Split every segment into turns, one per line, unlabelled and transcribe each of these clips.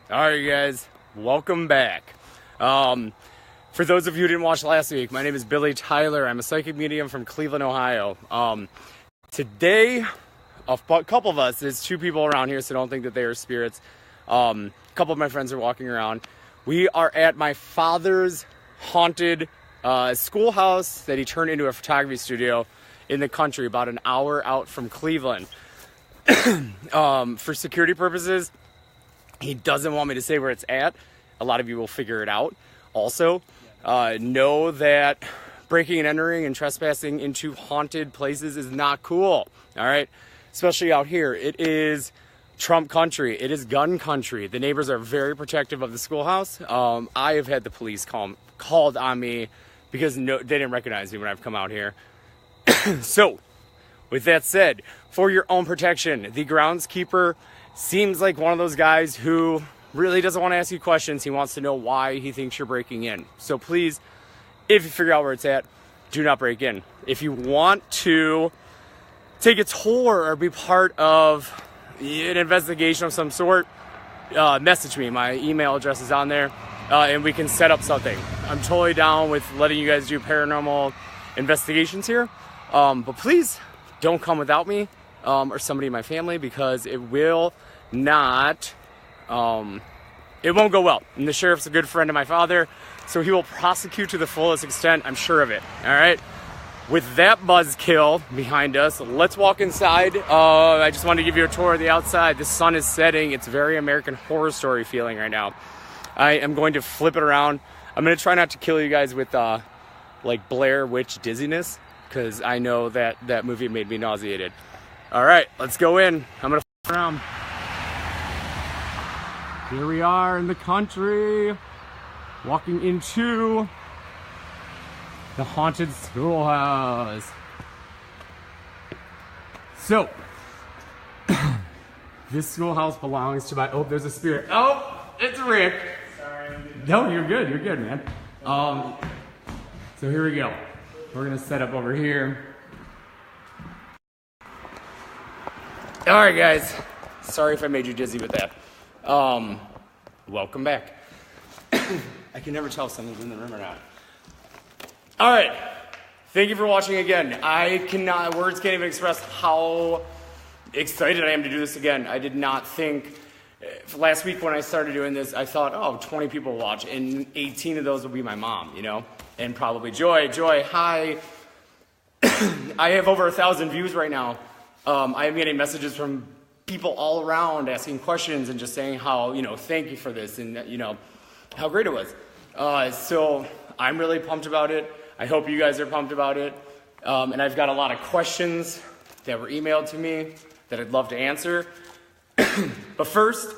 All right, you guys, welcome back. For those of you who didn't watch last week, my name is Billy Tyler. I'm a psychic medium from Cleveland, Ohio. Today, a couple of us, there's two people around here, so don't think that they are spirits. A couple of my friends are walking around. We are at my father's haunted schoolhouse that he turned into a photography studio in the country, about an hour out from Cleveland. For security purposes, he doesn't want me to say where it's at. A lot of you will figure it out. Also, know that breaking and entering and trespassing into haunted places is not cool. All right? Especially out here. It is Trump country. It is gun country. The neighbors are very protective of the schoolhouse. I have had the police called on me because they didn't recognize me when I've come out here. So, with that said, for your own protection, the groundskeeper seems like one of those guys who really doesn't want to ask you questions. He wants to know why he thinks you're breaking in. So please, if you figure out where it's at, do not break in. If you want to take a tour or be part of an investigation of some sort, message me. My email address is on there, and we can set up something. I'm totally down with letting you guys do paranormal investigations here. But please, don't come without me or somebody in my family, because it will not, it won't go well. And the sheriff's a good friend of my father, so he will prosecute to the fullest extent. I'm sure of it. All right. With that buzzkill behind us, let's walk inside. I just wanted to give you a tour of the outside. The sun is setting. It's very American Horror Story feeling right now. I am going to flip it around. I'm going to try not to kill you guys with like Blair Witch dizziness, because I know that movie made me nauseated. All right, let's go in. I'm going to flip around. Here we are in the country, walking into the haunted schoolhouse. So, this schoolhouse belongs to my, oh, there's a spirit. Oh, it's Rick. Sorry. No, you're good, man. So here we go. We're gonna set up over here. All right, guys. Sorry if I made you dizzy with that. Welcome back. I can never tell if someone's in the room or not. All right. Thank you for watching again. Words can't even express how excited I am to do this again. I did not think, last week when I started doing this, I thought, 20 people will watch, and 18 of those will be my mom, and probably Joy. Joy, hi. I have over 1,000 views right now. I am getting messages from people all around asking questions and just saying how, thank you for this, and, how great it was. So I'm really pumped about it. I hope you guys are pumped about it. And I've got a lot of questions that were emailed to me that I'd love to answer. But first,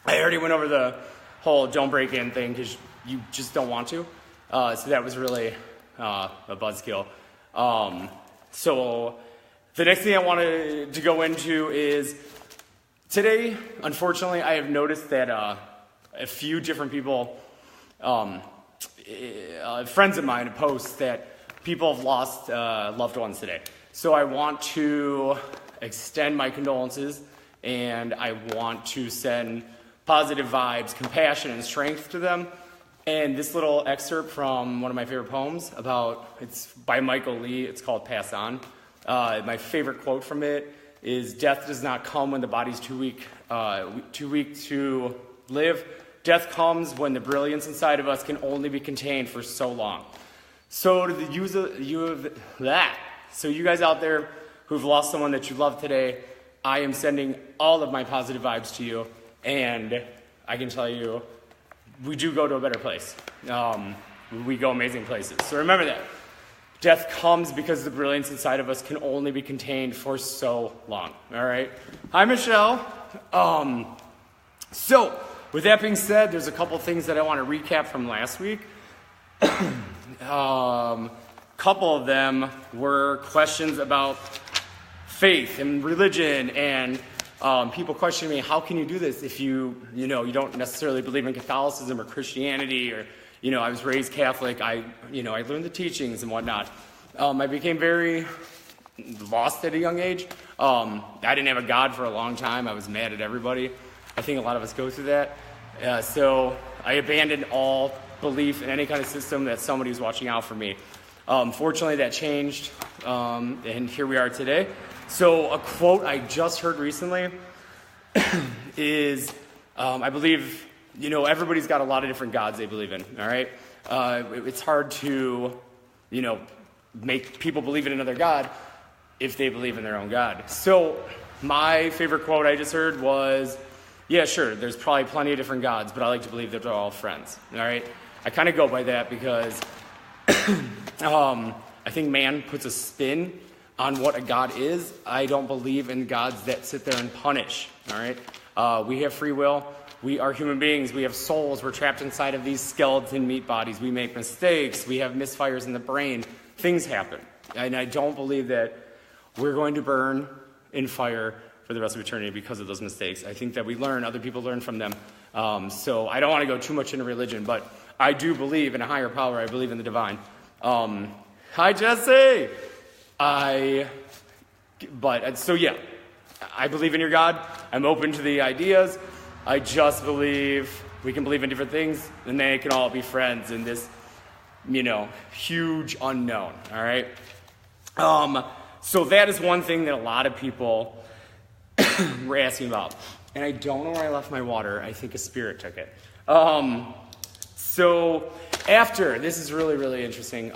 I already went over the whole don't break in thing because you just don't want to. So that was really a buzzkill. So the next thing I wanted to go into is today, unfortunately, I have noticed that a few different people, friends of mine, post that people have lost loved ones today. So I want to extend my condolences, and I want to send positive vibes, compassion, and strength to them. And this little excerpt from one of my favorite poems it's by Michael Lee. It's called Pass On. My favorite quote from it is, "Death does not come when the body's too weak to live. Death comes when the brilliance inside of us can only be contained for so long." So So you guys out there who've lost someone that you love today, I am sending all of my positive vibes to you, and I can tell you, we do go to a better place. We go amazing places. So remember that. Death comes because the brilliance inside of us can only be contained for so long. All right? Hi, Michelle. So, with that being said, there's a couple things that I want to recap from last week. Couple of them were questions about faith and religion, and people questioning me, how can you do this if you don't necessarily believe in Catholicism or Christianity, or, I was raised Catholic, I learned the teachings and whatnot. I became very lost at a young age. I didn't have a God for a long time. I was mad at everybody. I think a lot of us go through that. So I abandoned all belief in any kind of system that somebody was watching out for me. Fortunately, that changed, and here we are today. So a quote I just heard recently is, I believe, everybody's got a lot of different gods they believe in, all right? It's hard to, make people believe in another god if they believe in their own God. So my favorite quote I just heard was, yeah, sure, there's probably plenty of different gods, but I like to believe that they're all friends, all right? I kind of go by that because I think man puts a spin on what a god is. I don't believe in gods that sit there and punish, all right? We have free will. We are human beings. We have souls. We're trapped inside of these skeleton meat bodies. We make mistakes. We have misfires in the brain. Things happen. And I don't believe that we're going to burn in fire for the rest of eternity because of those mistakes. I think that we learn, other people learn from them. So I don't want to go too much into religion, but I do believe in a higher power. I believe in the divine. Hi, Jesse! So yeah, I believe in your God. I'm open to the ideas. I just believe we can believe in different things, and they can all be friends in this, huge unknown, all right? So that is one thing that a lot of people were asking about. And I don't know where I left my water. I think a spirit took it. So after, this is really, really interesting.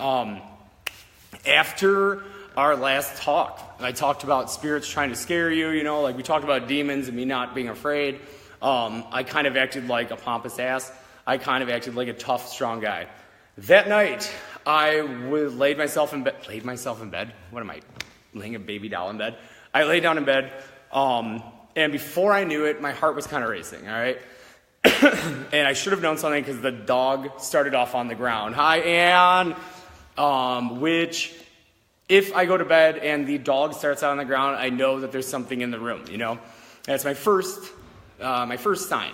After our last talk, I talked about spirits trying to scare you, like we talked about demons and me not being afraid. I kind of acted like a pompous ass. I kind of acted like a tough, strong guy. That night, I laid myself in bed. Laid myself in bed? What am I, laying a baby doll in bed? I laid down in bed, and before I knew it, my heart was kind of racing, all right? And I should have known something because the dog started off on the ground. Hi, Ann! Which, if I go to bed and the dog starts out on the ground, I know that there's something in the room, That's my first sign.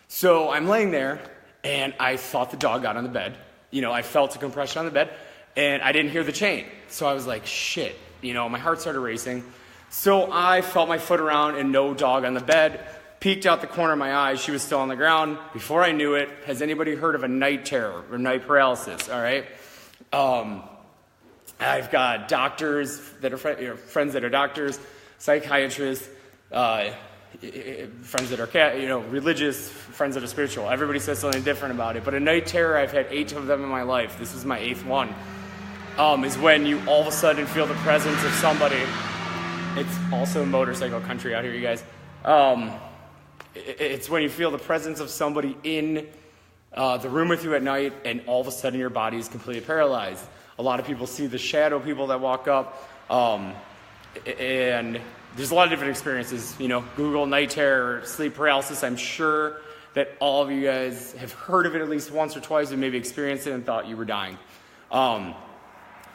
So I'm laying there, and I thought the dog got on the bed. I felt a compression on the bed, and I didn't hear the chain. So I was like, shit. My heart started racing. So I felt my foot around, and no dog on the bed. Peeked out the corner of my eye. She was still on the ground. Before I knew it, has anybody heard of a night terror or night paralysis? All right. I've got doctors that are friends that are doctors, psychiatrists, friends that are religious, friends that are spiritual. Everybody says something different about it. But a night terror, I've had 8 of them in my life. This is my 8th one. Is when you all of a sudden feel the presence of somebody. It's also motorcycle country out here, you guys. It's when you feel the presence of somebody in the room with you at night, and all of a sudden your body is completely paralyzed. A lot of people see the shadow people that walk up, and there's a lot of different experiences. Google night terror, sleep paralysis. I'm sure that all of you guys have heard of it at least once or twice and maybe experienced it and thought you were dying.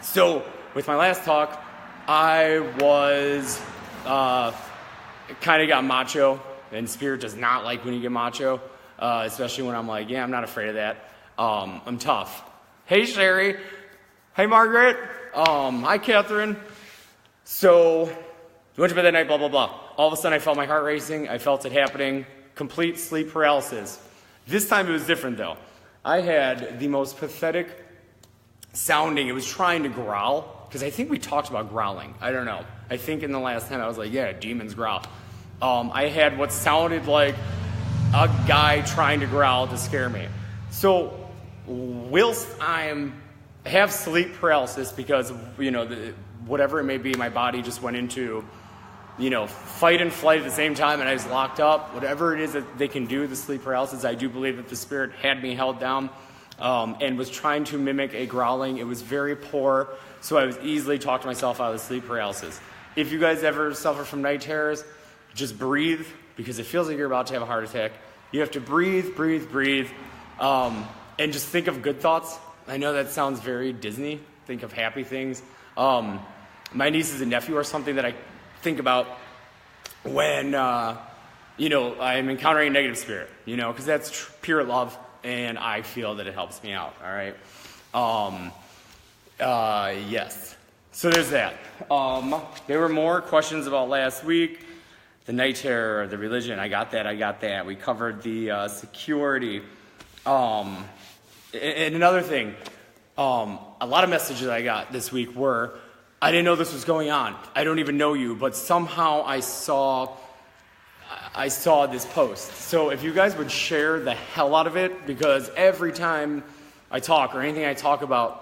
So with my last talk, I was kind of got macho, and spirit does not like when you get macho, especially when I'm like, yeah, I'm not afraid of that. I'm tough. Hey, Sherry. Hey, Margaret. Hi, Catherine. So went to bed that night, blah, blah, blah. All of a sudden, I felt my heart racing. I felt it happening. Complete sleep paralysis. This time, it was different, though. I had the most pathetic sounding. It was trying to growl, because I think we talked about growling. I don't know. I think in the last time, I was like, yeah, demons growl. I had what sounded like a guy trying to growl to scare me. So whilst I have sleep paralysis because, whatever it may be, my body just went into, fight and flight at the same time, and I was locked up. Whatever it is that they can do, the sleep paralysis, I do believe that the spirit had me held down and was trying to mimic a growling. It was very poor, so I was easily talking myself out of the sleep paralysis. If you guys ever suffer from night terrors, just breathe, because it feels like you're about to have a heart attack. You have to breathe, and just think of good thoughts. I know that sounds very Disney. Think of happy things. My nieces and nephew are something that I think about when, I'm encountering a negative spirit, because that's pure love, and I feel that it helps me out, all right? Yes. So there's that. There were more questions about last week. the night terror, the religion. I got that. We covered the security. And another thing, a lot of messages I got this week were, I didn't know this was going on. I don't even know you, but somehow I saw this post. So if you guys would share the hell out of it, because every time I talk or anything I talk about,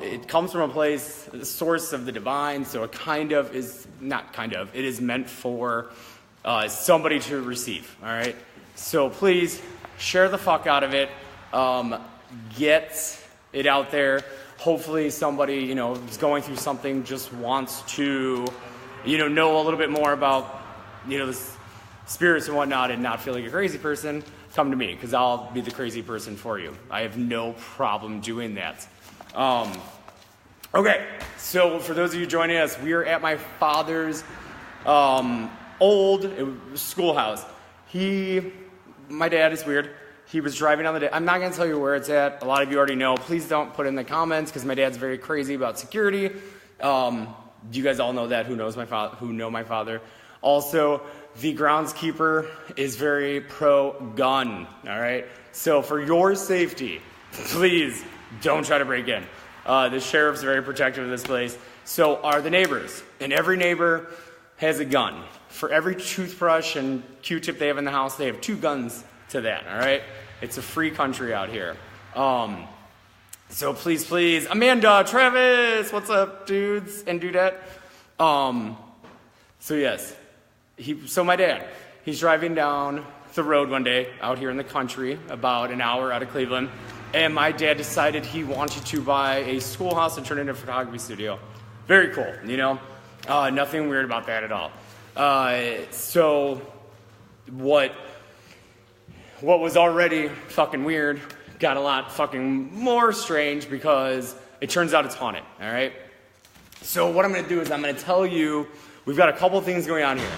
it comes from a place, the source of the divine, so it is meant for somebody to receive, all right? So please, share the fuck out of it. Get it out there. Hopefully somebody, who's going through something just wants to, know a little bit more about, the spirits and whatnot and not feel like a crazy person. Come to me, because I'll be the crazy person for you. I have no problem doing that. Okay, so for those of you joining us, we are at my father's old schoolhouse. My dad is weird. He was driving down the day. I'm not going to tell you where it's at. A lot of you already know. Please don't put in the comments because my dad's very crazy about security. You guys all know that. Who know my father. Also, the groundskeeper is very pro-gun. All right. So for your safety, please don't try to break in. The sheriff's very protective of this place. So are the neighbors. And every neighbor has a gun. For every toothbrush and Q-tip they have in the house, they have 2 guns to that, all right? It's a free country out here. So please, Amanda, Travis, what's up, dudes and dudette? So yes, my dad, he's driving down the road one day out here in the country, about an hour out of Cleveland, and my dad decided he wanted to buy a schoolhouse and turn it into a photography studio. Very cool, nothing weird about that at all. So what was already fucking weird got a lot fucking more strange because it turns out it's haunted, all right? So what I'm going to do is I'm going to tell you, we've got a couple things going on here.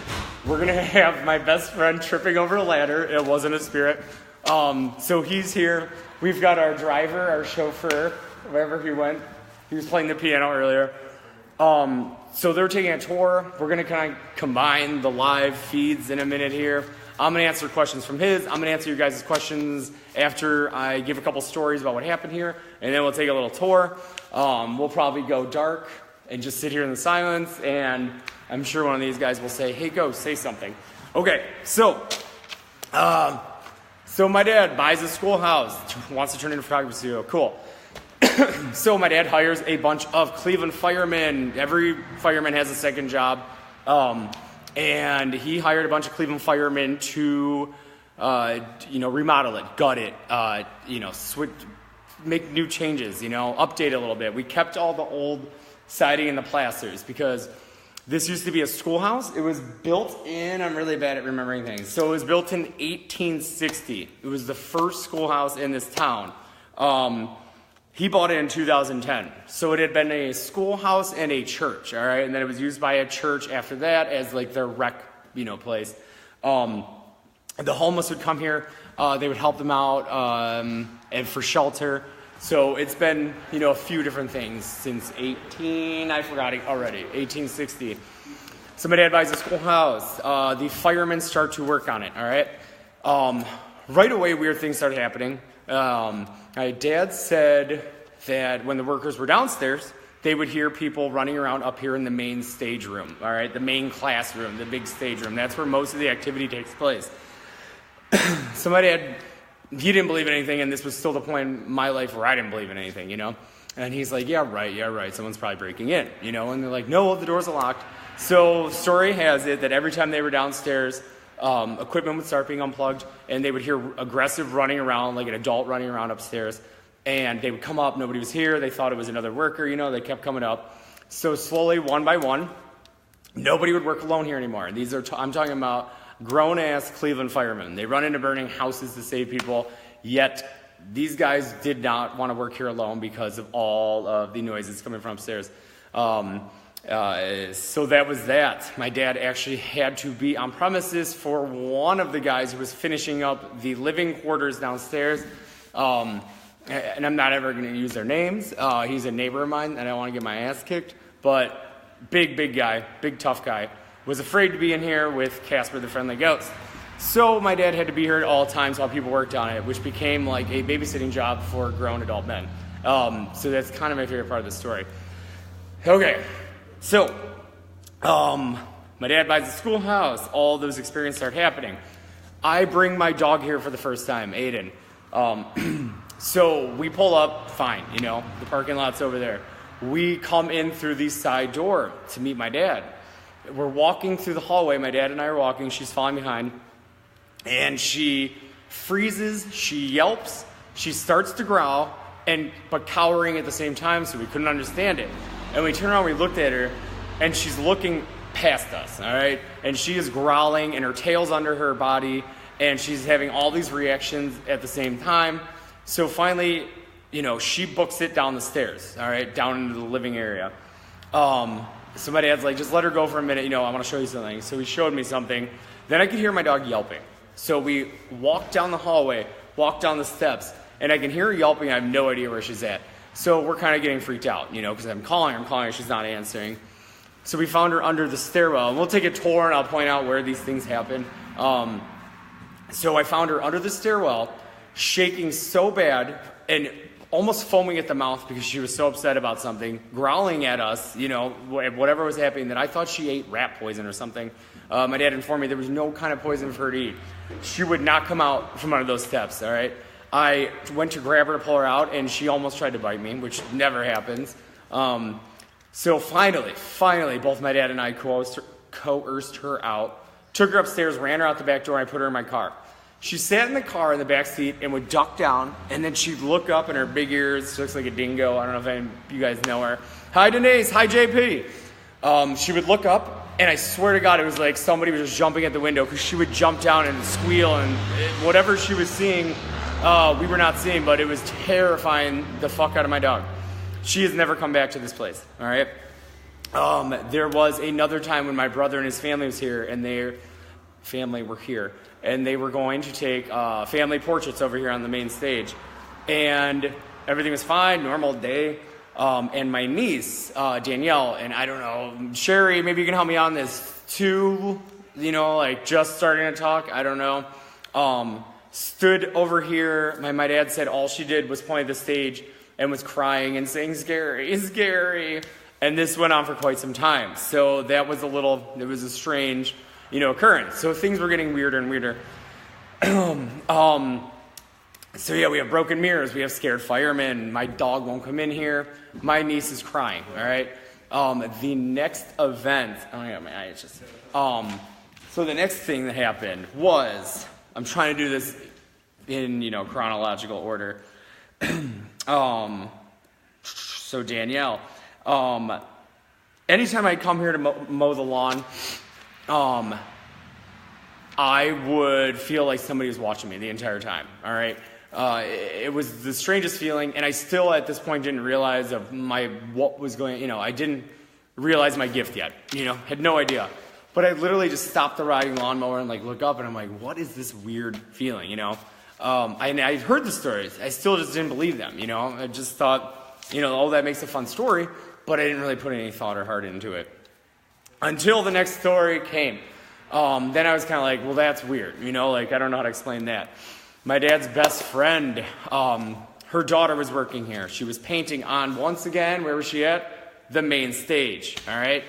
We're going to have my best friend tripping over a ladder. It wasn't a spirit. So he's here. We've got our driver, our chauffeur, wherever he went. He was playing the piano earlier. So they're taking a tour. We're going to kind of combine the live feeds in a minute here. I'm going to answer questions from his. I'm going to answer your guys' questions after I give a couple stories about what happened here, and then we'll take a little tour. We'll probably go dark and just sit here in the silence, and I'm sure one of these guys will say, hey, go, say something. Okay, so my dad buys a schoolhouse, wants to turn it into a photography studio. Cool. So my dad hires a bunch of Cleveland firemen. Every fireman has a second job. And he hired a bunch of Cleveland firemen to, remodel it, gut it, make new changes, update it a little bit. We kept all the old siding and the plasters because this used to be a schoolhouse. It was built in, I'm really bad at remembering things. So it was built in 1860. It was the first schoolhouse in this town. He bought it in 2010. So it had been a schoolhouse and a church, all right? And then it was used by a church after that as like their rec, place. The homeless would come here. They would help them out and for shelter. So it's been, a few different things since 1860. So my dad buys a schoolhouse. The firemen start to work on it, all right? Right away, weird things started happening. My dad said that when the workers were downstairs, they would hear people running around up here in the main stage room, all right? The main classroom, the big stage room. That's where most of the activity takes place. So my dad, he didn't believe in anything, and this was still the point in my life where I didn't believe in anything, And he's like, yeah, right, someone's probably breaking in, And they're like, no, the doors are locked. So story has it that every time they were downstairs, equipment would start being unplugged, and they would hear aggressive running around, like an adult running around upstairs, and they would come up, nobody was here, they thought it was another worker, they kept coming up. So slowly, one by one, nobody would work alone here anymore. These are, I'm talking about grown-ass Cleveland firemen. They run into burning houses to save people, yet these guys did not want to work here alone because of all of the noises coming from upstairs. So that was that. My dad actually had to be on premises for one of the guys who was finishing up the living quarters downstairs. And I'm not ever going to use their names. He's a neighbor of mine, and I don't want to get my ass kicked. But big guy, big tough guy. was afraid to be in here with Casper the Friendly Ghost. So my dad had to be here at all times while people worked on it, which became like a babysitting job for grown adult men. So that's kind of my favorite part of the story. Okay, so my dad buys a schoolhouse. All those experiences start happening. I bring my dog here for the first time, Aiden. So we pull up, fine, the parking lot's over there. We come in through the side door to meet my dad. We're walking through the hallway. My dad and I are walking. She's following behind. And she freezes, she yelps, she starts to growl, but cowering at the same time, so we couldn't understand it. And we turned around, we looked at her, and she's looking past us, all right? And she is growling, and her tail's under her body, and she's having all these reactions at the same time. So finally, she books it down the stairs, all right, down into the living area. So my dad's like, just let her go for a minute, I want to show you something. So he showed me something. Then I could hear my dog yelping. So we walk down the hallway, walk down the steps, and I can hear her yelping. I have no idea where she's at. So we're kind of getting freaked out, because I'm calling her, she's not answering. So we found her under the stairwell, and we'll take a tour, and I'll point out where these things happen. So I found her under the stairwell, shaking so bad, and almost foaming at the mouth because she was so upset about something, growling at us, whatever was happening, that I thought she ate rat poison or something. My dad informed me there was no kind of poison for her to eat. She would not come out from under those steps, all right? I went to grab her to pull her out, and she almost tried to bite me, which never happens. So finally, both my dad and I coerced her out, took her upstairs, ran her out the back door, and I put her in my car. She sat in the car in the back seat and would duck down, and then she'd look up, and her big ears, she looks like a dingo. I don't know if any of you guys know her. Hi, Denise. Hi, JP. She would look up, and I swear to God, it was like somebody was just jumping at the window, because she would jump down and squeal, and whatever she was seeing, we were not seeing, but it was terrifying the fuck out of my dog. She has never come back to this place, all right? There was another time when my brother and his family was here, and their family were here, and they were going to take family portraits over here on the main stage, and everything was fine, normal day. And my niece, Danielle, and I don't know, Sherry, maybe you can help me on this too, just starting to talk, I don't know, stood over here. My dad said all she did was point at the stage and was crying and saying, "Scary, scary." And this went on for quite some time. So that was it was a strange, occurrence. So things were getting weirder and weirder. So yeah, we have broken mirrors, we have scared firemen, my dog won't come in here, my niece is crying, all right? The next event, oh my God, my eye is just, so the next thing that happened was, I'm trying to do this in, chronological order. So Danielle, anytime I come here to mow the lawn, I would feel like somebody was watching me the entire time, all right? It was the strangest feeling, and I still, at this point, didn't realize what was going, I didn't realize my gift yet, had no idea. But I literally just stopped the riding lawnmower and, look up, and I'm like, what is this weird feeling, I heard the stories. I still just didn't believe them, I just thought, that makes a fun story, but I didn't really put any thought or heart into it. Until the next story came. Then I was kind of like, well, that's weird, I don't know how to explain that. My dad's best friend, her daughter was working here. She was painting on, once again, where was she at? The main stage, all right?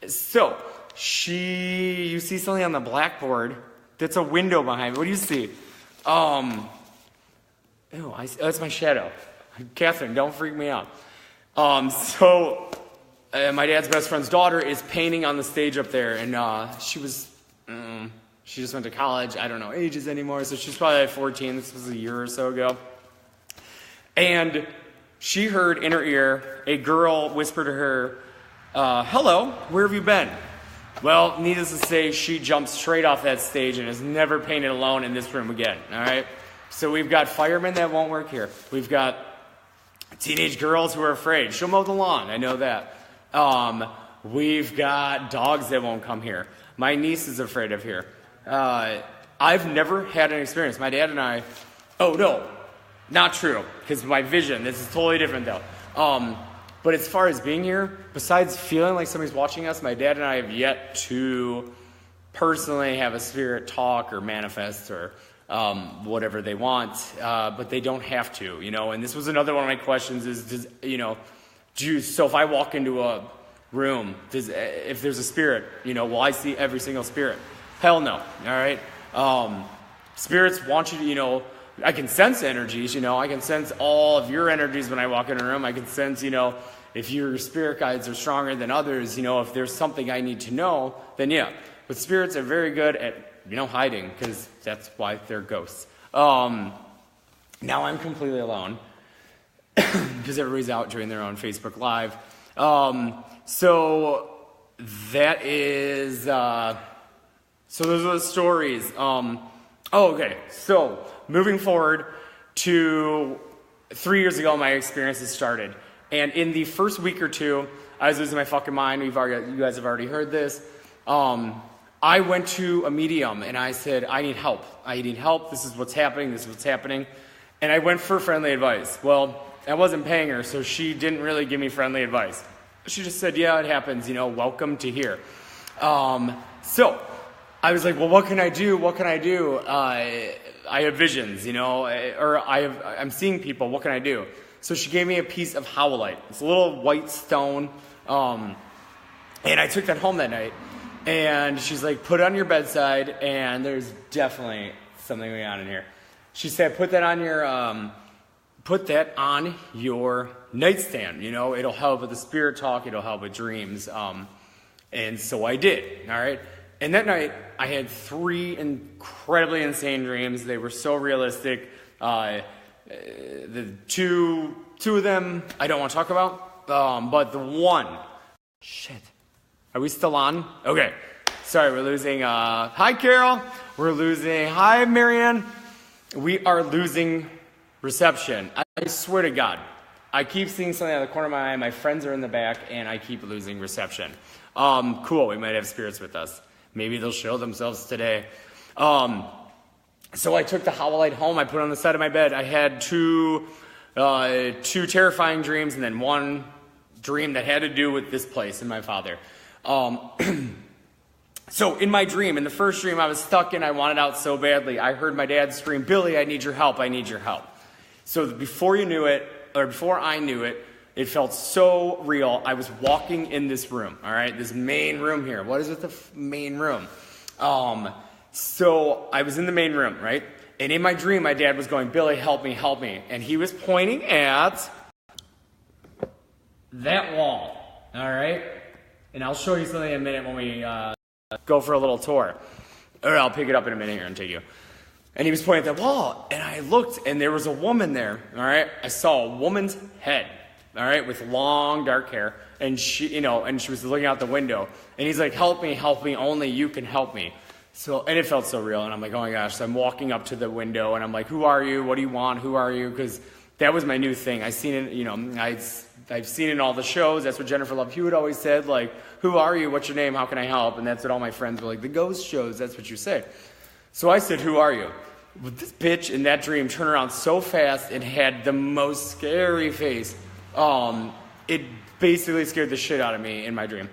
So, you see something on the blackboard that's a window behind me. What do you see? That's my shadow. Catherine, don't freak me out. So, my dad's best friend's daughter is painting on the stage up there, and she just went to college. I don't know ages anymore, so she's probably 14. This was a year or so ago. And she heard in her ear a girl whisper to her, "Hello, where have you been?" Well, needless to say, she jumped straight off that stage and has never painted alone in this room again, all right? So we've got firemen that won't work here. We've got teenage girls who are afraid. She'll mow the lawn, I know that. We've got dogs that won't come here. My niece is afraid of here. I've never had an experience. My dad and I, oh no, not true, because my vision, this is totally different though. But as far as being here, besides feeling like somebody's watching us, my dad and I have yet to personally have a spirit talk or manifest or whatever they want, but they don't have to, And this was another one of my questions is, so if I walk into a room, if there's a spirit, will I see every single spirit? Hell no, all right? Spirits want you to, I can sense energies, I can sense all of your energies when I walk in a room. I can sense, if your spirit guides are stronger than others, if there's something I need to know, then yeah. But spirits are very good at, hiding, because that's why they're ghosts. Now I'm completely alone, because everybody's out doing their own Facebook Live. So that is, so those are the stories. Okay, so moving forward to 3 years ago, my experiences started. And in the first week or two, I was losing my fucking mind. You guys have already heard this. I went to a medium and I said, I need help. This is what's happening. And I went for friendly advice. Well, I wasn't paying her, so she didn't really give me friendly advice. She just said, yeah, it happens, welcome to here. So I was like, well, what can I do? I have visions, or I'm seeing people. What can I do? So she gave me a piece of howlite. It's a little white stone. And I took that home that night. And she's like, put it on your bedside. And there's definitely something going on in here. She said, put that on your nightstand. It'll help with the spirit talk. It'll help with dreams. And so I did. All right. And that night, I had 3 incredibly insane dreams. They were so realistic. The two of them I don't want to talk about. But the one, shit. Are we still on? Okay. Sorry, we're losing. Hi, Carol. We're losing. Hi, Marianne. We are losing reception. I swear to God. I keep seeing something out of the corner of my eye. My friends are in the back, and I keep losing reception. Cool. We might have spirits with us. Maybe they'll show themselves today. So I took the howlite home. I put it on the side of my bed. I had two terrifying dreams, and then one dream that had to do with this place and my father. So in my dream, in the first dream I was stuck in, I wanted out so badly. I heard my dad scream, Billy, I need your help. So before I knew it, it felt so real. I was walking in this room, all right, this main room here. What is with the main room? So I was in the main room, right? And in my dream, my dad was going, Billy, help me. And he was pointing at that wall, all right? And I'll show you something in a minute when we go for a little tour. Or I'll pick it up in a minute here and take you. And he was pointing at that wall, and I looked, and there was a woman there, all right? I saw a woman's head, all right, with long, dark hair, and she was looking out the window. And he's like, help me, only you can help me. So, and it felt so real, and I'm like, oh my gosh. So I'm walking up to the window, and I'm like, who are you? What do you want? Who are you? Because that was my new thing. I've seen it in all the shows. That's what Jennifer Love Hewitt always said, like, who are you? What's your name? How can I help? And that's what all my friends were like, the ghost shows, that's what you say. So I said, who are you? But this bitch in that dream turned around so fast and had the most scary face. It basically scared the shit out of me in my dream.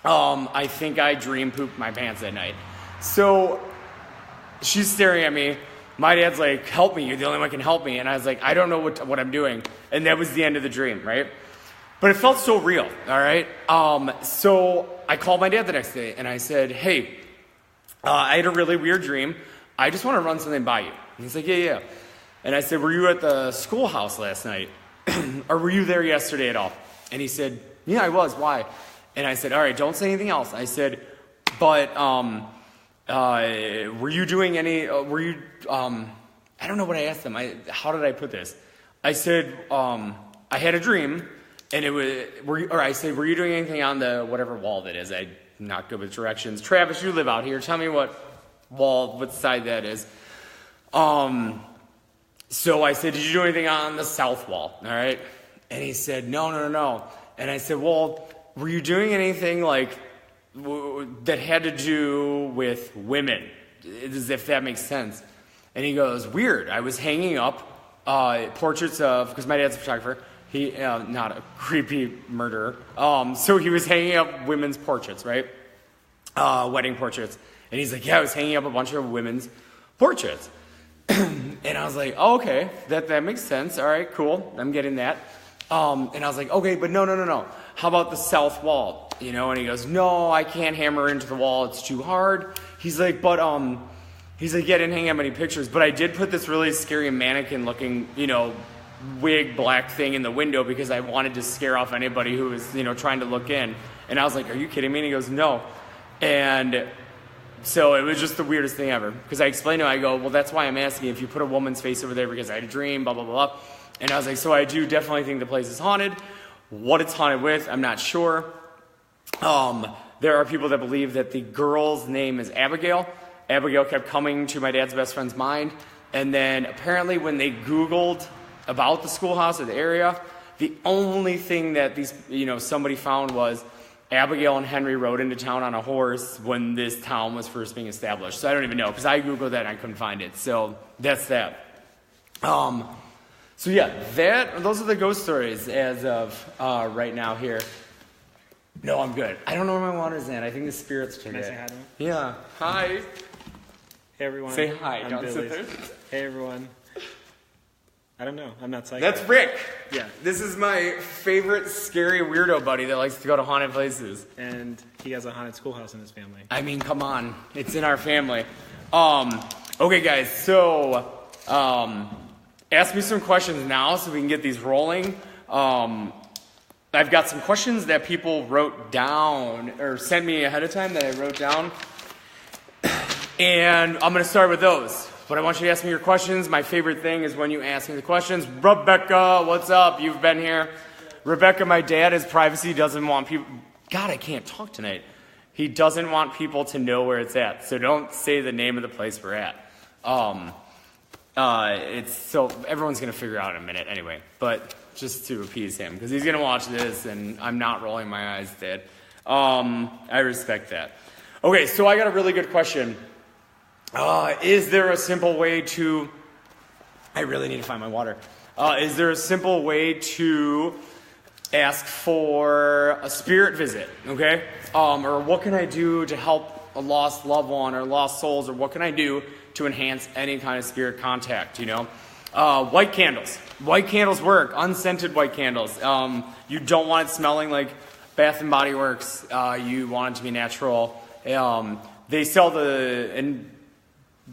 I think I dream pooped my pants that night. So she's staring at me. My dad's like, help me. You're the only one who can help me. And I was like, I don't know what I'm doing. And that was the end of the dream, right? But it felt so real, all right? So I called my dad the next day, and I said, hey, I had a really weird dream. I just want to run something by you. And he's like, yeah. And I said, were you at the schoolhouse last night? Or were you there yesterday at all? And he said, yeah, I was. Why? And I said, all right, don't say anything else. I said, but were you doing any, I don't know what I asked them. How did I put this? I said, I had a dream, and it was, I said, were you doing anything on the whatever wall that is? I'm not good with directions. Travis, you live out here. Tell me what side that is. So I said, did you do anything on the south wall? All right. And he said, no. And I said, well, were you doing anything like that had to do with women? As if that makes sense. And he goes, weird. I was hanging up portraits of, because my dad's a photographer, not a creepy murderer. So he was hanging up women's portraits, right? Wedding portraits. And he's like, yeah, I was hanging up a bunch of women's portraits. And I was like, oh, okay, that makes sense. All right, cool. I'm getting that. And I was like, okay, but no. How about the south wall? And he goes, no, I can't hammer into the wall. It's too hard. He's like, yeah, I didn't hang up any pictures, but I did put this really scary mannequin looking, wig black thing in the window because I wanted to scare off anybody who was, trying to look in. And I was like, are you kidding me? And he goes, no. And so it was just the weirdest thing ever. Because I explained to him, I go, well, that's why I'm asking if you put a woman's face over there because I had a dream, blah, blah, blah. And I was like, so I do definitely think the place is haunted. What it's haunted with, I'm not sure. There are people that believe that the girl's name is Abigail. Abigail kept coming to my dad's best friend's mind. And then apparently when they Googled about the schoolhouse or the area, the only thing that somebody found was Abigail and Henry rode into town on a horse when this town was first being established. So I don't even know, because I Googled that and I couldn't find it. So that's that. So yeah, those are the ghost stories as of right now here. No, I'm good. I don't know where my water's at. I think the spirits took it.
Can I say hi to him?
Yeah. Hi.
Hey, everyone.
Say hi.
I'm
Don't
Billy.
sit there.
Hey, everyone. I don't know. I'm not psychic.
That's Rick.
Yeah.
This is my favorite scary weirdo buddy that likes to go to haunted places.
And he has a haunted schoolhouse in his family.
I mean, come on. It's in our family. Okay, guys. So, ask me some questions now so we can get these rolling. I've got some questions that people wrote down or sent me ahead of time that I wrote down. And I'm going to start with those. But I want you to ask me your questions. My favorite thing is when you ask me the questions. Rebecca, what's up? You've been here. Rebecca, my dad has privacy, doesn't want people... God, I can't talk tonight. He doesn't want people to know where it's at. So don't say the name of the place we're at. So everyone's going to figure out in a minute anyway. But just to appease him. Because he's going to watch this and I'm not rolling my eyes, Dad. I respect that. Okay, so I got a really good question. Is there a simple way to... I really need to find my water. Is there a simple way to ask for a spirit visit, okay? Or what can I do to help a lost loved one or lost souls? Or what can I do to enhance any kind of spirit contact, White candles. White candles work. Unscented white candles. You don't want it smelling like Bath and Body Works. You want it to be natural. They sell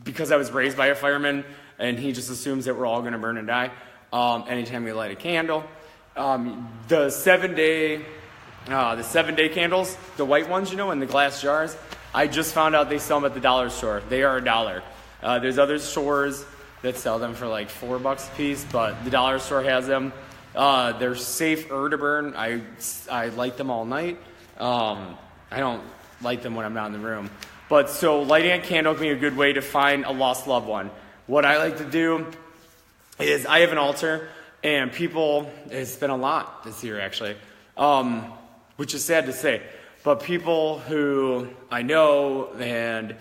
because I was raised by a fireman, and he just assumes that we're all going to burn and die anytime we light a candle. The 7-day candles, the white ones, in the glass jars, I just found out they sell them at the dollar store. They are $1. There's other stores that sell them for like $4 a piece, but the dollar store has them. They're safer to burn. I light them all night. I don't light them when I'm not in the room. But so lighting a candle can be a good way to find a lost loved one. What I like to do is I have an altar, and it's been a lot this year actually, which is sad to say, but people who I know and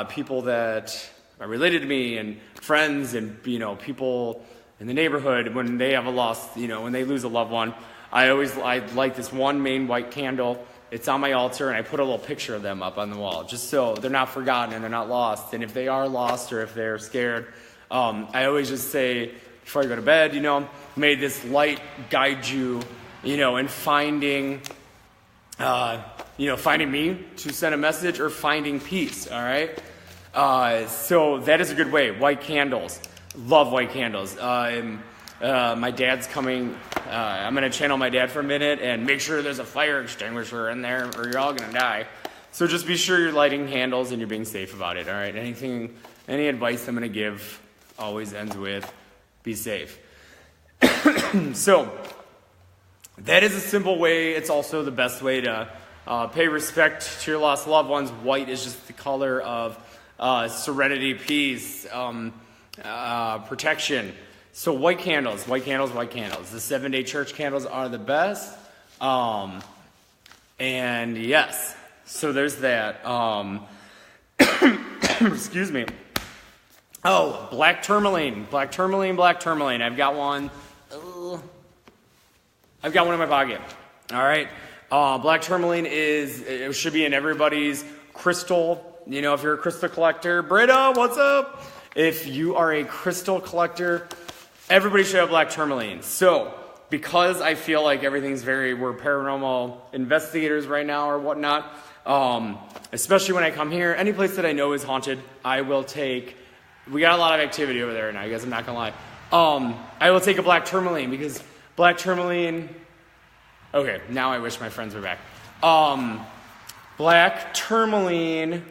people that are related to me and friends and, people in the neighborhood, when they have a lost, when they lose a loved one, I light this one main white candle. It's on my altar, and I put a little picture of them up on the wall, just so they're not forgotten and they're not lost. And if they are lost or if they're scared, I always just say, before I go to bed, may this light guide you, in finding, finding me to send a message or finding peace, all right? So that is a good way. White candles. Love white candles. My dad's coming. I'm going to channel my dad for a minute and make sure there's a fire extinguisher in there or you're all going to die. So just be sure you're lighting candles and you're being safe about it, all right? Any advice I'm going to give always ends with be safe. So that is a simple way. It's also the best way to pay respect to your lost loved ones. White is just the color of serenity, peace, protection. So white candles. The 7-day church candles are the best. And yes, so there's that. Excuse me. Oh, black tourmaline. I've got one. I've got one in my pocket. All right. Black tourmaline it should be in everybody's crystal. You know, if you're a crystal collector, Britta, what's up? If you are a crystal collector, everybody should have black tourmaline. So, because I feel like we're paranormal investigators right now or whatnot, especially when I come here, any place that I know is haunted, we got a lot of activity over there now, I guess I'm not gonna lie. I will take a black tourmaline because black tourmaline, okay, now I wish my friends were back. Black tourmaline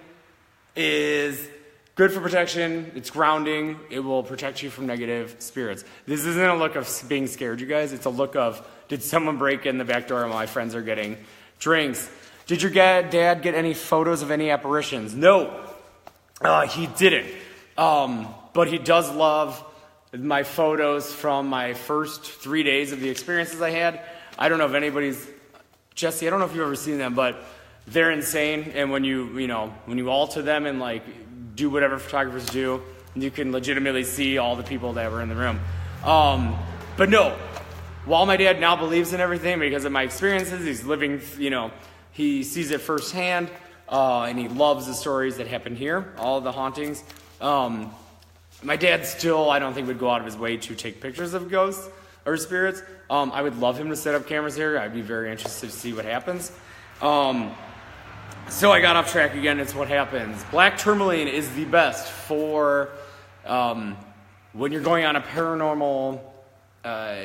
is good for protection. It's grounding. It will protect you from negative spirits. This isn't a look of being scared, you guys. It's a look of, did someone break in the back door while my friends are getting drinks? Did your dad get any photos of any apparitions? No, he didn't. But he does love my photos from my first 3 days of the experiences I had. I don't know if Jesse, I don't know if you've ever seen them, but they're insane. And when you alter them and like do whatever photographers do, you can legitimately see all the people that were in the room. But no, while my dad now believes in everything because of my experiences, he's living, he sees it firsthand, and he loves the stories that happen here, all the hauntings. My dad still, I don't think, would go out of his way to take pictures of ghosts or spirits. I would love him to set up cameras here. I'd be very interested to see what happens. So I got off track again. It's what happens. Black tourmaline is the best for when you're going on a paranormal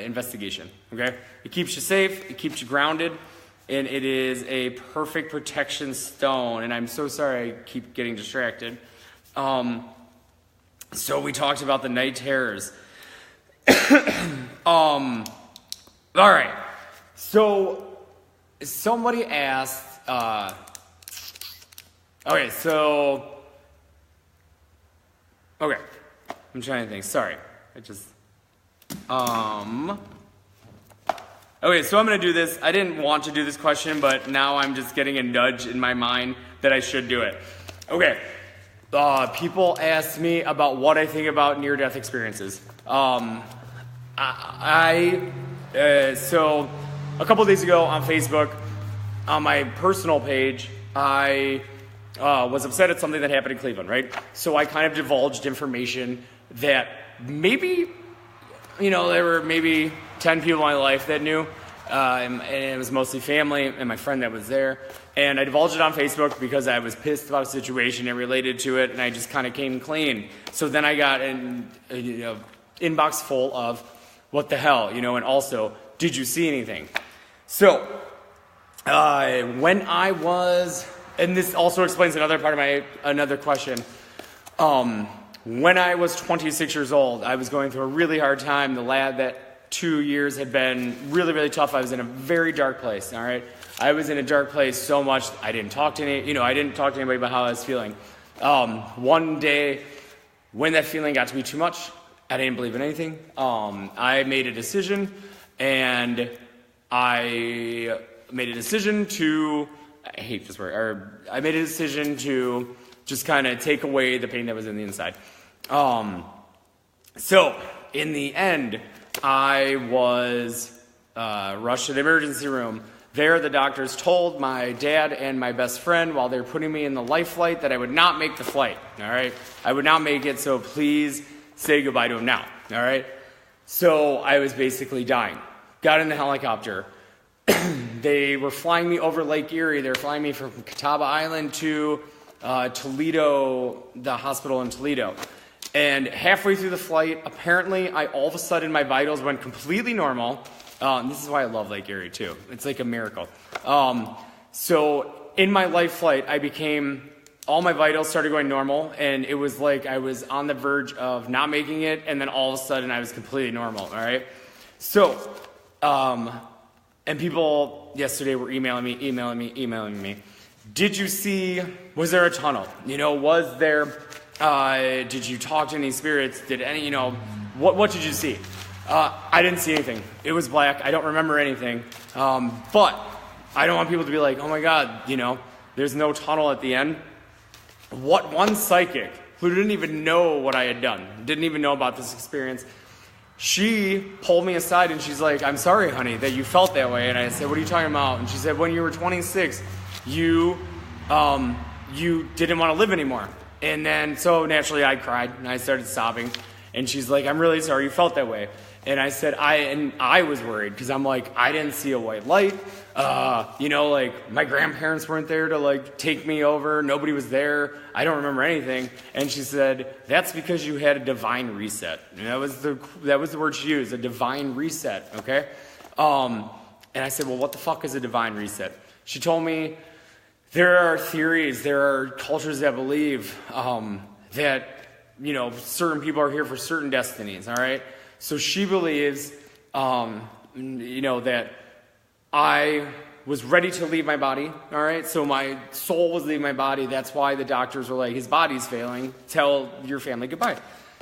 investigation. Okay, it keeps you safe. It keeps you grounded, and it is a perfect protection stone. And I'm so sorry I keep getting distracted. So we talked about the night terrors. All right. So somebody asked. Okay. I'm trying to think. Sorry. Okay, so I'm going to do this. I didn't want to do this question, but now I'm just getting a nudge in my mind that I should do it. Okay. People ask me about what I think about near-death experiences. So a couple days ago on Facebook, on my personal page, I was upset at something that happened in Cleveland, right? So I kind of divulged information that maybe, there were maybe 10 people in my life that knew, and it was mostly family and my friend that was there. And I divulged it on Facebook because I was pissed about a situation and related to it, and I just kind of came clean. So then I got an inbox full of, what the hell, and also, did you see anything? So, when I was, and this also explains another part of another question. When I was 26 years old, I was going through a really hard time. That 2 years had been really, really tough. I was in a very dark place, all right? I was in a dark place so much, I didn't talk to anybody about how I was feeling. One day, when that feeling got to be too much, I didn't believe in anything. I made a decision, and I made a decision to, I hate this word, I made a decision to just kind of take away the pain that was in the inside. So, in the end, I was rushed to the emergency room. There, the doctors told my dad and my best friend while they were putting me in the life flight that I would not make the flight, all right? I would not make it, so please say goodbye to him now, all right? So I was basically dying. Got in the helicopter. They were flying me over Lake Erie. They were flying me from Catawba Island to Toledo, the hospital in Toledo. And halfway through the flight, apparently, all of a sudden, my vitals went completely normal. This is why I love Lake Erie, too. It's like a miracle. So in my life flight, all my vitals started going normal, and it was like I was on the verge of not making it, and then all of a sudden, I was completely normal, all right? So, and people yesterday were emailing me. Was there a tunnel? Did you talk to any spirits? What did you see? I didn't see anything. It was black. I don't remember anything. But I don't want people to be like, oh my God, there's no tunnel at the end. One psychic who didn't even know what I had done, didn't even know about this experience, she pulled me aside and she's like, I'm sorry, honey, that you felt that way. And I said, what are you talking about? And she said, when you were 26, you didn't want to live anymore. And then, so naturally I cried and I started sobbing. And she's like, I'm really sorry you felt that way. And I said, I was worried because I'm like, I didn't see a white light. Like my grandparents weren't there to like take me over. Nobody was there. I don't remember anything. And she said, that's because you had a divine reset. And that was the word she used, a divine reset. Okay. And I said, well, what the fuck is a divine reset? She told me there are theories, there are cultures that believe, that, certain people are here for certain destinies. All right. So she believes, that I was ready to leave my body, all right? So my soul was leaving my body. That's why the doctors were like, his body's failing. Tell your family goodbye.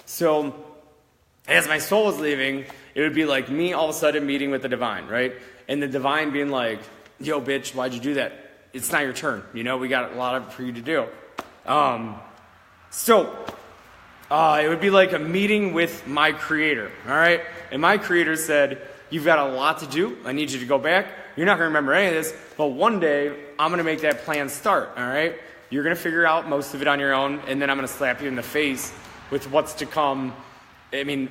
So as my soul was leaving, it would be like me all of a sudden meeting with the divine, right? And the divine being like, yo, bitch, why'd you do that? It's not your turn. We got a lot for you to do. It would be like a meeting with my creator, all right? And my creator said, you've got a lot to do. I need you to go back. You're not going to remember any of this, but one day I'm going to make that plan start, all right? You're going to figure out most of it on your own, and then I'm going to slap you in the face with what's to come,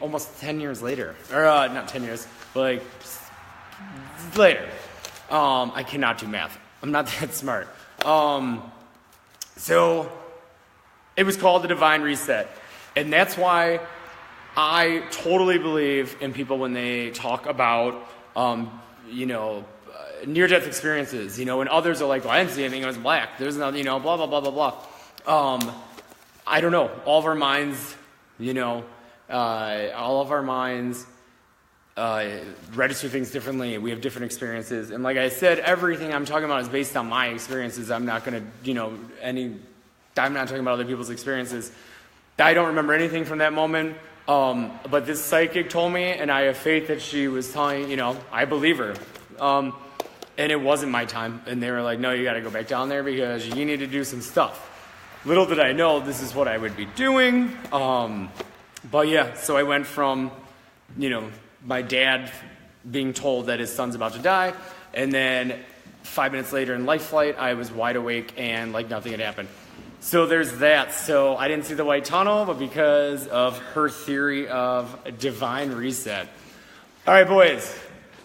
almost 10 years later. Or not 10 years, but like later. I cannot do math. I'm not that smart. So it was called the Divine Reset. And that's why I totally believe in people when they talk about, near-death experiences, and others are like, well, I didn't see anything, it was black. There's nothing, blah, blah, blah, blah, blah. I don't know. All of our minds, register things differently. We have different experiences. And like I said, everything I'm talking about is based on my experiences. I'm not going to, I'm not talking about other people's experiences. I don't remember anything from that moment. But this psychic told me, and I have faith that she was telling, I believe her. And it wasn't my time. And they were like, no, you got to go back down there because you need to do some stuff. Little did I know this is what I would be doing. But yeah, so I went from, my dad being told that his son's about to die. And then 5 minutes later in life flight, I was wide awake and like nothing had happened. So there's that. So I didn't see the white tunnel, but because of her theory of divine reset. All right, boys.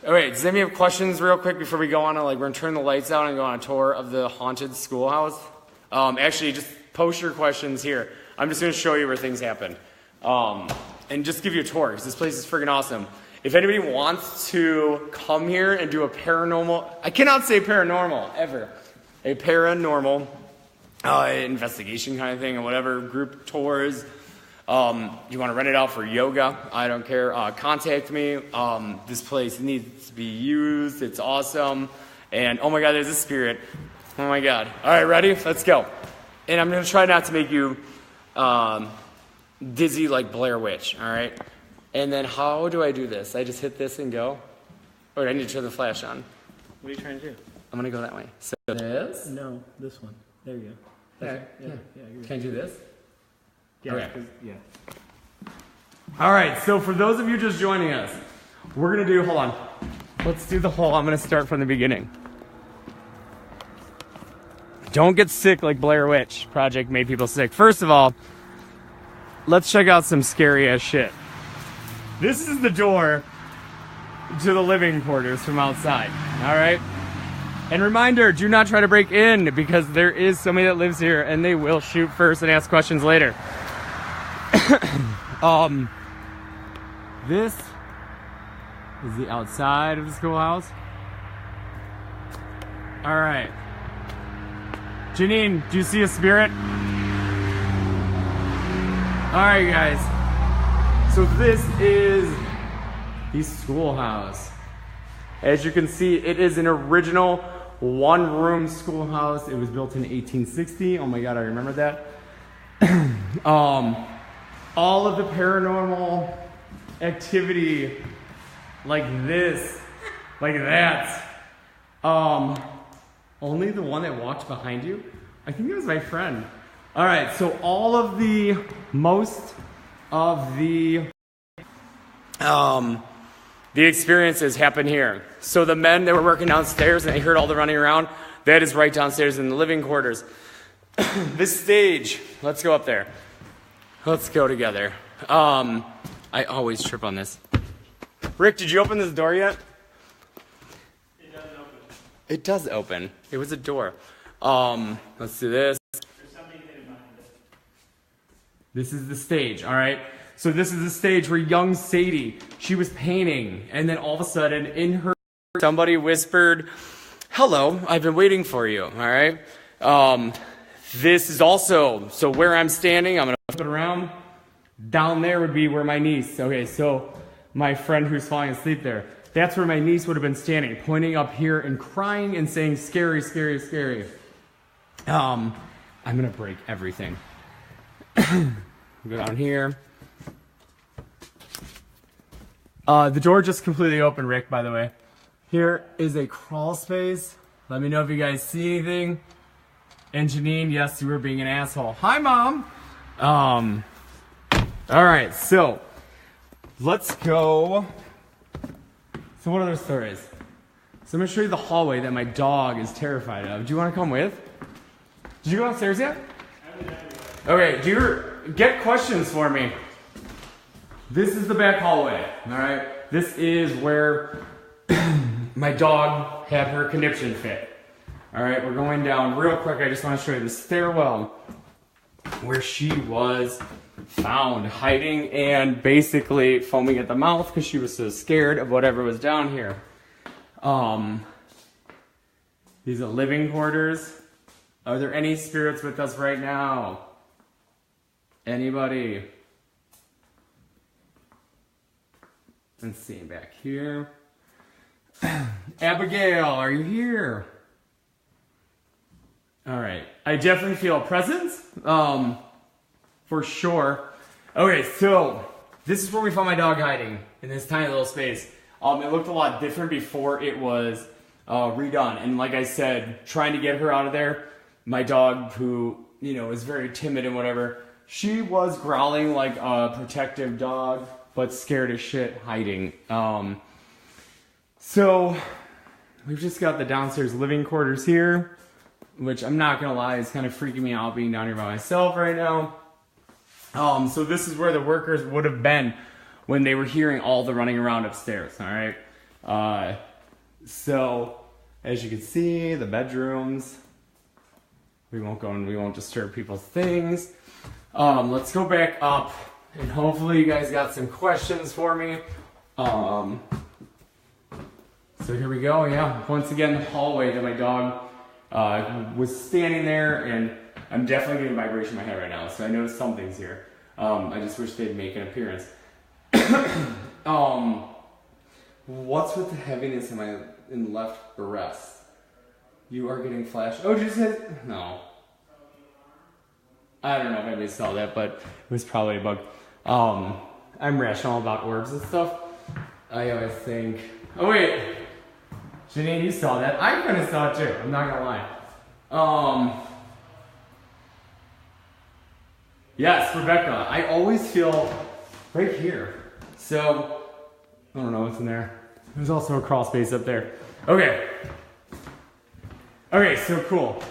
All right, does anybody have questions real quick before we go on? We're going to turn the lights out and go on a tour of the haunted schoolhouse. Actually, just post your questions here. I'm just going to show you where things happen. And just give you a tour, because this place is freaking awesome. If anybody wants to come here and do a paranormal, I cannot say paranormal, ever. A paranormal investigation kind of thing or whatever, group tours. You want to rent it out for yoga, I don't care. Contact me. This place needs to be used. It's awesome. And oh my God, there's a spirit. Oh my God. All right, ready? Let's go. And I'm going to try not to make you dizzy like Blair Witch, all right? And then how do I do this? I just hit this and go? Or do I need to turn the flash on?
What are you trying to do?
I'm going to go that way. So this?
No, this one. There you go.
Okay. Yeah. Can I do this?
Yeah.
Okay.
Yeah.
All right, so for those of you just joining us, we're going to do, hold on. Let's do the whole, I'm going to start from the beginning. Don't get sick like Blair Witch Project made people sick. First of all, let's check out some scary ass shit. This is the door to the living quarters from outside, all right? And reminder, do not try to break in because there is somebody that lives here and they will shoot first and ask questions later. This is the outside of the schoolhouse. All right. Janine, do you see a spirit? All right, guys. So this is the schoolhouse. As you can see, it is an original one-room schoolhouse. It was built in 1860. Oh my God, I remember that. All of the paranormal activity, like this, like that. Only the one that walked behind you? I think it was my friend. All right, so most of the The experiences happen here. So the men that were working downstairs and they heard all the running around, that is right downstairs in the living quarters. This stage, let's go up there. Let's go together. I always trip on this. Rick, did you open this door yet?
It doesn't open.
It does open. It was a door. Let's do this.
There's something hidden behind it.
This is the stage, all right? So this is the stage where young Sadie, she was painting, and then all of a sudden, in her, somebody whispered, "Hello, I've been waiting for you," all right? This is also, so where I'm standing, I'm gonna flip it around. Down there would be where my niece, okay, so my friend who's falling asleep there, that's where my niece would have been standing, pointing up here and crying and saying, "Scary, scary, scary." I'm gonna break everything. Go down here. The door just completely opened, Rick, by the way. Here is a crawl space. Let me know if you guys see anything. And Janine, yes, you were being an asshole. Hi, Mom. All right, so let's go. So what other stories? So I'm gonna show you the hallway that my dog is terrified of. Do you want to come with? Did you go downstairs yet? Okay, get questions for me. This is the back hallway, all right? This is where my dog had her conniption fit. All right, we're going down real quick. I just want to show you the stairwell where she was found hiding and basically foaming at the mouth because she was so scared of whatever was down here. These are living quarters. Are there any spirits with us right now? Anybody? Let's see, back here. Abigail, are you here? All right. I definitely feel a presence, for sure. Okay, so this is where we found my dog hiding, in this tiny little space. It looked a lot different before it was redone. And like I said, trying to get her out of there, my dog, who, is very timid and whatever, she was growling like a protective dog, but scared as shit, hiding. So we've just got the downstairs living quarters here, which I'm not gonna lie is kind of freaking me out being down here by myself right now. So this is where the workers would have been when they were hearing all the running around upstairs, all right? So as you can see, the bedrooms, we won't go and we won't disturb people's things. Let's go back up and hopefully you guys got some questions for me. So here we go, yeah. Once again, the hallway that my dog was standing there, and I'm definitely getting vibration in my head right now, so I know something's here. I just wish they'd make an appearance. What's with the heaviness in my left breast? You are getting flash. Oh, did you say? No. I don't know if anybody saw that, but it was probably a bug. I'm rational about orbs and stuff. I always think. Oh wait, Janine, you saw that. I kind of saw it too. I'm not gonna lie. Yes, Rebecca. I always feel right here. So I don't know what's in there. There's also a crawl space up there. Okay. Okay, so cool.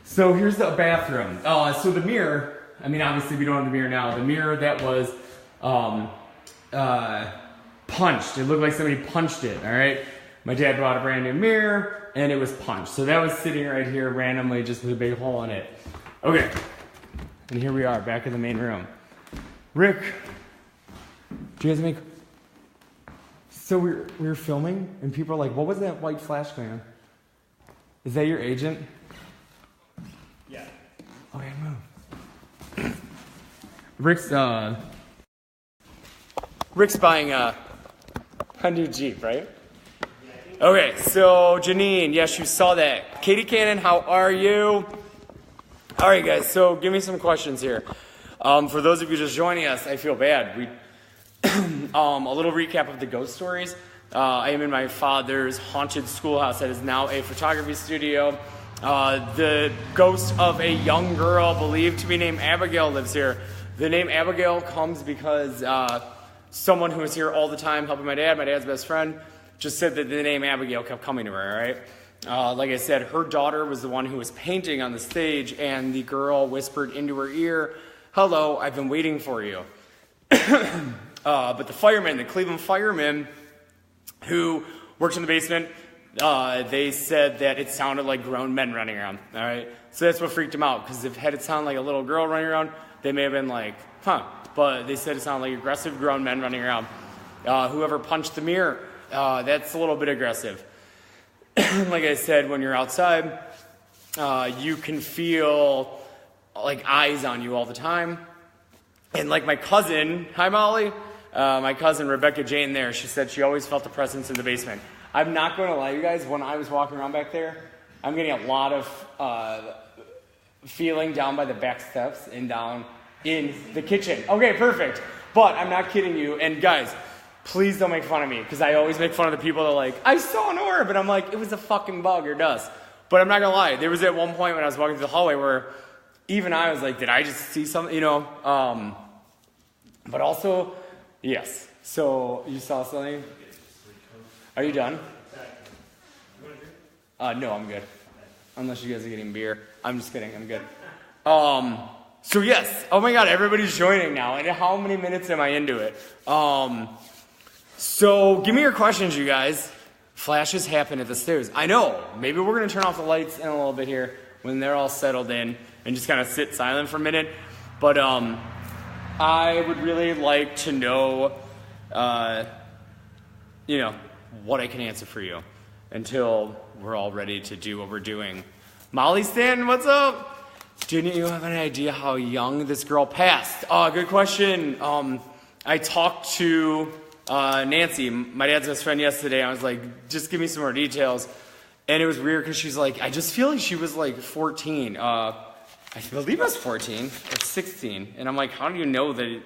So here's the bathroom. So the mirror, I mean, obviously we don't have the mirror now. The mirror that was punched. It looked like somebody punched it, all right? My dad bought a brand new mirror, and it was punched. So that was sitting right here randomly, just with a big hole in it. Okay, and here we are, back in the main room. Rick, do you guys make... So we were filming, and people are like, what was that white flash going on? Is that your agent?
Yeah.
Okay, move. Rick's buying a new Jeep, right? Okay, so Janine, yes, you saw that. Katie Cannon, how are you? All right, guys, so give me some questions here. For those of you just joining us, I feel bad. A little recap of the ghost stories. I am in my father's haunted schoolhouse that is now a photography studio. The ghost of a young girl believed to be named Abigail lives here. The name Abigail comes because someone who was here all the time helping my dad's best friend, just said that the name Abigail kept coming to her, all right? Like I said, her daughter was the one who was painting on the stage, and the girl whispered into her ear, "Hello, I've been waiting for you." But the Cleveland firemen who worked in the basement, they said that it sounded like grown men running around, all right? So that's what freaked them out, because if had it sounded like a little girl running around, they may have been like, huh. But they said it sounded like aggressive grown men running around. Whoever punched the mirror, that's a little bit aggressive. Like I said, when you're outside, you can feel like eyes on you all the time. And like my cousin, hi Molly, my cousin Rebecca Jane there, she said she always felt the presence in the basement. I'm not going to lie, you guys, when I was walking around back there, I'm getting a lot of feeling down by the back steps and down in the kitchen. Okay, perfect. But I'm not kidding you. And guys, please don't make fun of me, because I always make fun of the people that are like, I saw an orb, and I'm like, it was a fucking bug or dust. But I'm not going to lie, there was at one point when I was walking through the hallway where even I was like, did I just see something, you know? But also, yes. So you saw something? Are you done? No, I'm good. Unless you guys are getting beer. I'm just kidding. I'm good. So yes. Oh my God, everybody's joining now. And how many minutes am I into it? So give me your questions, you guys. Flashes happen at the stairs. I know. Maybe we're going to turn off the lights in a little bit here when they're all settled in and just kind of sit silent for a minute. But I would really like to know, what I can answer for you until we're all ready to do what we're doing. Molly Stanton, what's up? Didn't you have any idea how young this girl passed? Good question. I talked to Nancy, my dad's best friend, yesterday. I was like, just give me some more details. And it was weird because she's like, I just feel like she was like 14. I believe I was 14 or 16. And I'm like, how do you know that,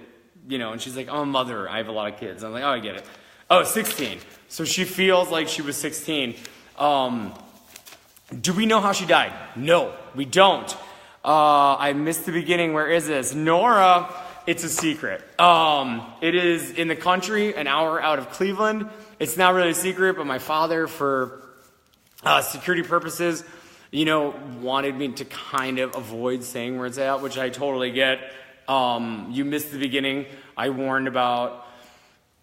and she's like, I'm a mother. I have a lot of kids. I'm like, oh, I get it. Oh, 16. So she feels like she was 16. Do we know how she died? No, we don't. I missed the beginning. Where is this? Nora, it's a secret. It is in the country, an hour out of Cleveland. It's not really a secret, but my father, for security purposes, wanted me to kind of avoid saying where it's at, which I totally get. You missed the beginning. I warned about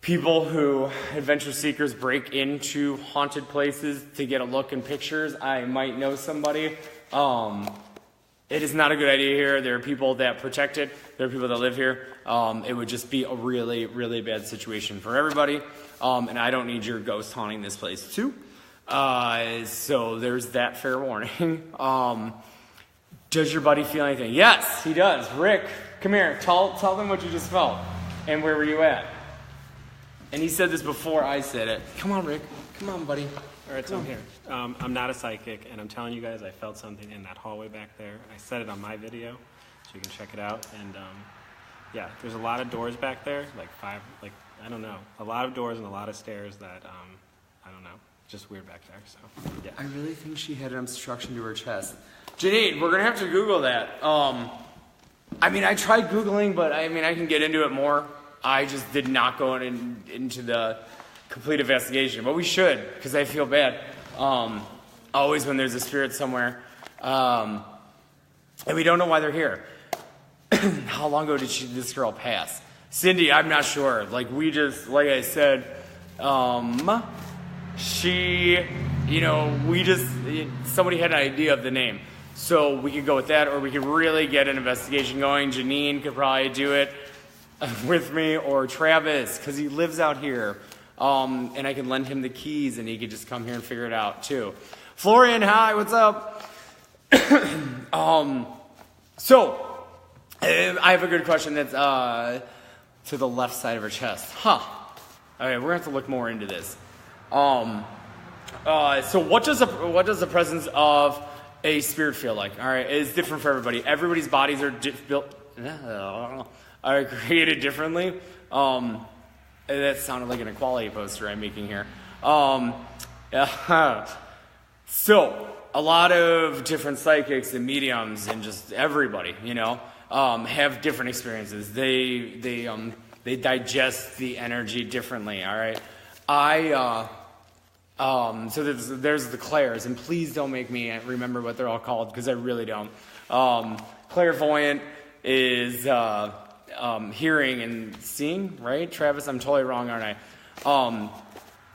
people who, adventure seekers, break into haunted places to get a look in pictures. I might know somebody. It is not a good idea here. There are people that protect it. There are people that live here. It would just be a really, really bad situation for everybody. And I don't need your ghost haunting this place too. So there's that fair warning. Does your buddy feel anything? Yes, he does. Rick, come here. Tell them what you just felt. And where were you at? And he said this before I said it. Come on, Rick. Come on, buddy.
All right, so I'm here. I'm not a psychic, and I'm telling you guys I felt something in that hallway back there. I said it on my video, so you can check it out. And yeah, there's a lot of doors back there, I don't know, a lot of doors and a lot of stairs that, I don't know, just weird back there, so, yeah.
I really think she had an obstruction to her chest. Janine, we're going to have to Google that. I tried Googling, but I can get into it more. I just did not go into the complete investigation, but we should, because I feel bad. Always when there's a spirit somewhere. And we don't know why they're here. How long ago did this girl pass? Cindy, I'm not sure. Like I said, somebody had an idea of the name. So we could go with that, or we could really get an investigation going. Janine could probably do it with me, or Travis, because he lives out here. And I can lend him the keys, and he could just come here and figure it out, too. Florian, hi, what's up? So, I have a good question that's to the left side of her chest. Huh. Okay, we're going to have to look more into this. So what does the presence of a spirit feel like? All right, it's different for everybody. Everybody's bodies are created differently. That sounded like an equality poster I'm making here. So, a lot of different psychics and mediums and just everybody, have different experiences. They They digest the energy differently, all right? So there's the clairs, and please don't make me remember what they're all called, because I really don't. Clairvoyant is hearing and seeing, right? Travis, I'm totally wrong, aren't I?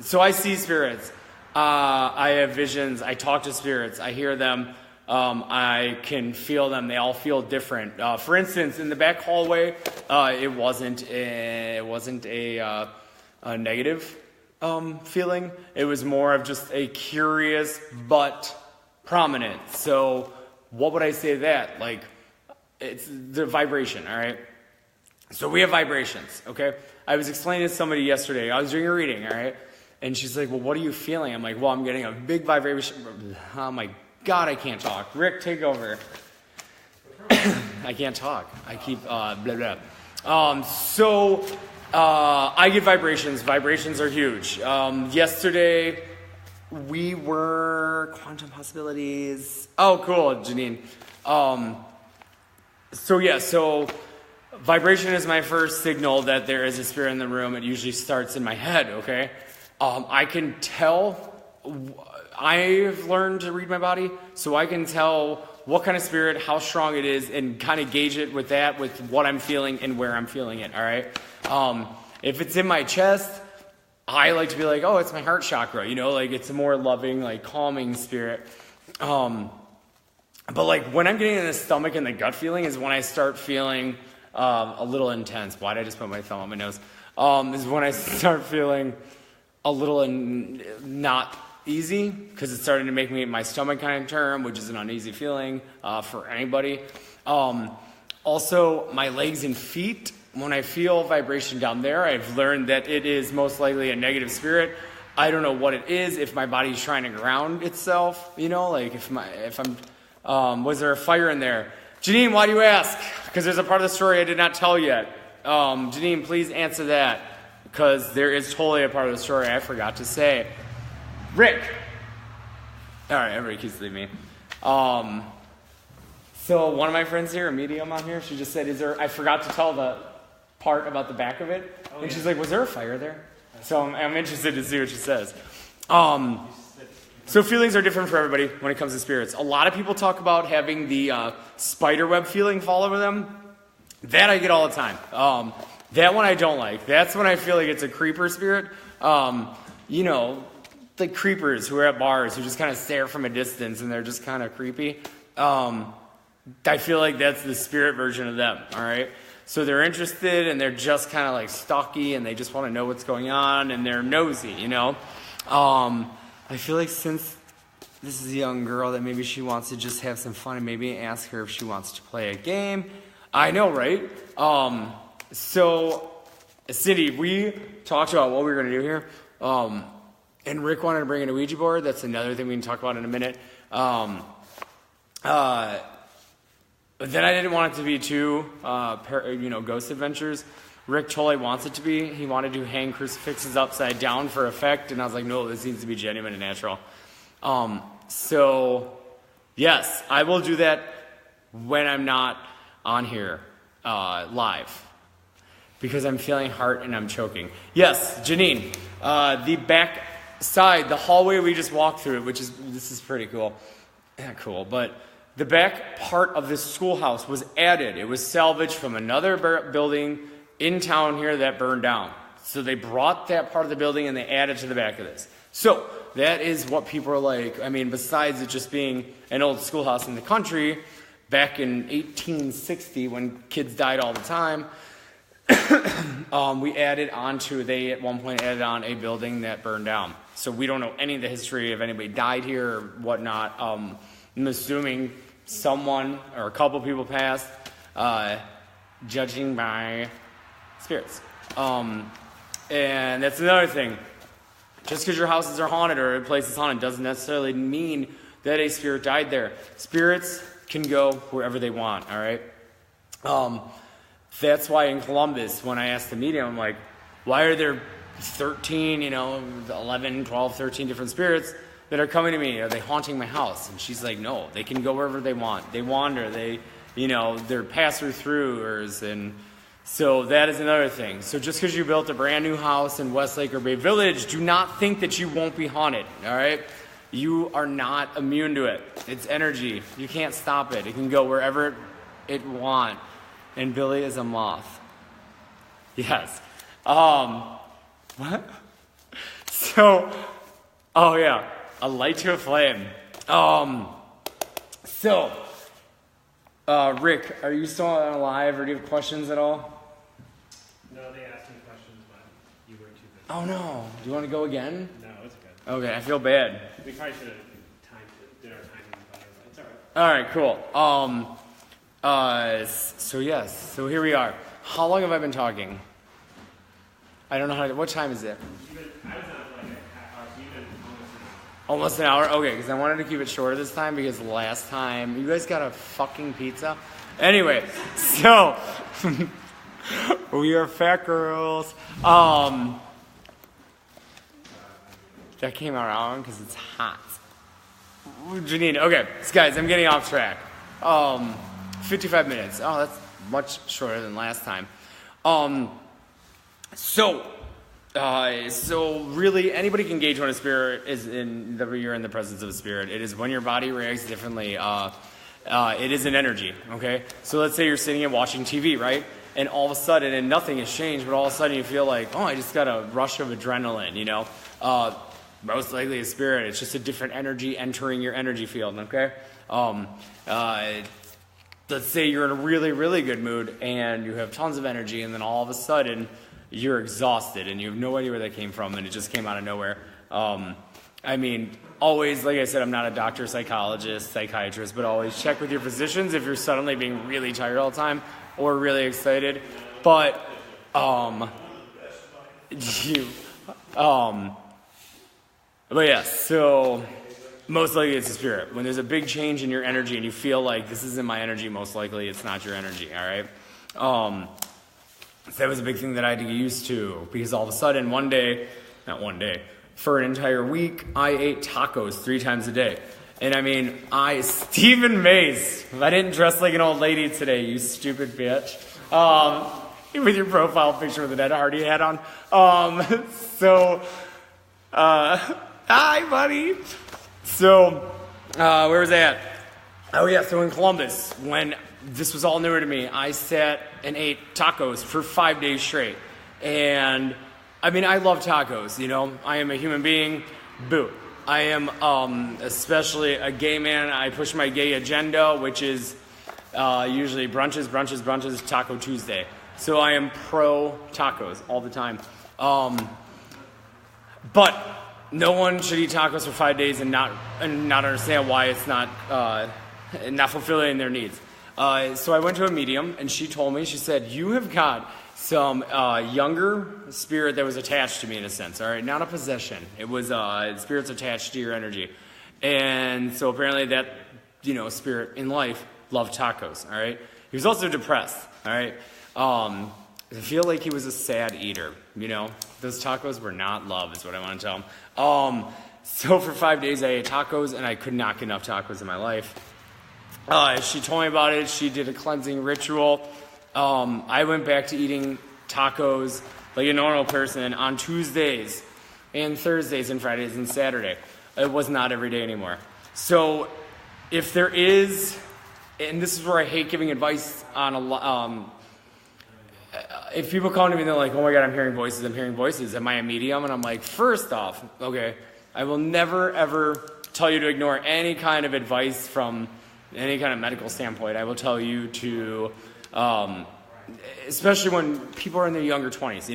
So I see spirits. I have visions. I talk to spirits. I hear them. I can feel them. They all feel different. For instance, in the back hallway, it wasn't a negative feeling. It was more of just a curious but prominent. So what would I say to that? Like, it's the vibration, all right? So we have vibrations, okay? I was explaining to somebody yesterday. I was doing a reading, all right? And she's like, well, what are you feeling? I'm like, well, I'm getting a big vibration. Oh, my God, I can't talk. Rick, take over. I can't talk. I keep blah, blah. I get vibrations. Vibrations are huge. Yesterday, we were quantum possibilities. Oh, cool, Janine. So vibration is my first signal that there is a spirit in the room. It usually starts in my head, okay? I can tell. I've learned to read my body, so I can tell what kind of spirit, how strong it is, and kind of gauge it with that, with what I'm feeling and where I'm feeling it, all right? If it's in my chest, I like to be like, oh, it's my heart chakra, like it's a more loving, like calming spirit. But like when I'm getting in the stomach and the gut feeling is when I start feeling a little intense. Why did I just put my thumb on my nose? Is when I start feeling a little not easy, because it's starting to make my stomach kind of turn, which is an uneasy feeling for anybody. Also, my legs and feet, when I feel vibration down there, I've learned that it is most likely a negative spirit. I don't know what it is, if my body's trying to ground itself, like was there a fire in there? Janine, why do you ask? Because there's a part of the story I did not tell yet. Janine, please answer that, because there is totally a part of the story I forgot to say. Rick. All right, everybody keeps leaving me. So one of my friends here, a medium on here, she just said, I forgot to tell the part about the back of it. Oh, and she's like, was there a fire there? So I'm interested to see what she says. So feelings are different for everybody when it comes to spirits. A lot of people talk about having the spider web feeling fall over them. That I get all the time. That one I don't like. That's when I feel like it's a creeper spirit. The creepers who are at bars who just kind of stare from a distance and they're just kind of creepy. I feel like that's the spirit version of them, all right? So they're interested and they're just kind of like stalky and they just want to know what's going on and they're nosy, I feel like since this is a young girl that maybe she wants to just have some fun and maybe ask her if she wants to play a game. I know, right? So, Cindy, we talked about what we were going to do here. And Rick wanted to bring in a Ouija board. That's another thing we can talk about in a minute. But then I didn't want it to be too, ghost adventures. Rick totally wants it to be. He wanted to hang crucifixes upside down for effect. And I was like, no, this needs to be genuine and natural. So, yes, I will do that when I'm not on here live. Because I'm feeling heart and I'm choking. Yes, Janine, the back side, the hallway we just walked through, this is pretty cool. Yeah, cool. But the back part of this schoolhouse was added. It was salvaged from another building in town here that burned down. So they brought that part of the building and they added to the back of this. So that is what people are like. I mean, besides it just being an old schoolhouse in the country, back in 1860 when kids died all the time, they at one point added on a building that burned down. So we don't know any of the history of anybody died here or whatnot. I'm assuming someone or a couple people passed, judging by spirits. And that's another thing. Just because your houses are haunted or a place is haunted doesn't necessarily mean that a spirit died there. Spirits can go wherever they want, all right? That's why in Columbus, when I asked the medium, I'm like, why are there 13, 11, 12, 13 different spirits that are coming to me? Are they haunting my house? And she's like, no, they can go wherever they want. They wander. They're pass-throughers. And So that is another thing. So just because you built a brand new house in Westlake or Bay Village, do not think that you won't be haunted, all right? You are not immune to it. It's energy. You can't stop it. It can go wherever it wants. And Billy is a moth. Yes. What? So, oh yeah, a light to a flame. Rick, are you still alive or do you have questions at all?
No, they asked me questions, but you were too busy.
Oh no, do you want to go again?
No, it's good.
Okay, I feel bad.
We probably should have did our timing better, but it's alright.
Alright, cool. So here we are. How long have I been talking? I don't know what time is it?
I was on for like a half hour, so you've been
Almost an hour? Okay, because I wanted to keep it shorter this time because last time, you guys got a fucking pizza? Anyway, so, we are fat girls. That came out wrong because it's hot. Janine, okay, so guys, I'm getting off track. 55 minutes. Oh, that's much shorter than last time. So really, anybody can gauge when a spirit is you're in the presence of a spirit. It is when your body reacts differently. It is an energy, okay? So let's say you're sitting and watching TV, right? And all of a sudden, and nothing has changed, but all of a sudden you feel like, oh, I just got a rush of adrenaline, you know? Most likely a spirit. It's just a different energy entering your energy field, okay? Let's say you're in a really, really good mood and you have tons of energy, and then all of a sudden you're exhausted and you have no idea where that came from and it just came out of nowhere. I mean, always, like I said, I'm not a doctor, psychologist, psychiatrist, but always check with your physicians if you're suddenly being really tired all the time or really excited. But, but yeah, so most likely it's a spirit. When there's a big change in your energy and you feel like this isn't my energy, most likely it's not your energy, all right? So that was a big thing that I had to get used to because all of a sudden for an entire week, I ate tacos 3 times a day. And I mean, Stephen Mays, I didn't dress like an old lady today, you stupid bitch. With your profile picture with a Ed Hardy hat on. Hi, buddy. So, where was I at? Oh yeah, so in Columbus, when this was all newer to me, I sat and ate tacos for 5 days straight. And, I mean, I love tacos, you know? I am a human being, boo. I am especially a gay man. I push my gay agenda, which is usually brunches, Taco Tuesday. So I am pro tacos all the time. But no one should eat tacos for 5 days and not understand why it's not fulfilling their needs. So I went to a medium, and she told me, she said, you have got some younger spirit that was attached to me in a sense, all right? Not a possession. It was spirits attached to your energy. And so apparently that, spirit in life loved tacos, all right? He was also depressed, all right? I feel like he was a sad eater, Those tacos were not love is what I want to tell him. So for 5 days I ate tacos, and I could not get enough tacos in my life. She told me about it. She did a cleansing ritual. I went back to eating tacos like a normal person on Tuesdays and Thursdays and Fridays and Saturday. It was not every day anymore. So if there is, and this is where I hate giving advice on a lot, if people come to me and they're like, oh my God, I'm hearing voices. Am I a medium? And I'm like, first off, okay, I will never ever tell you to ignore any kind of advice from any kind of medical standpoint. I will tell you to, especially when people are in their younger 20s,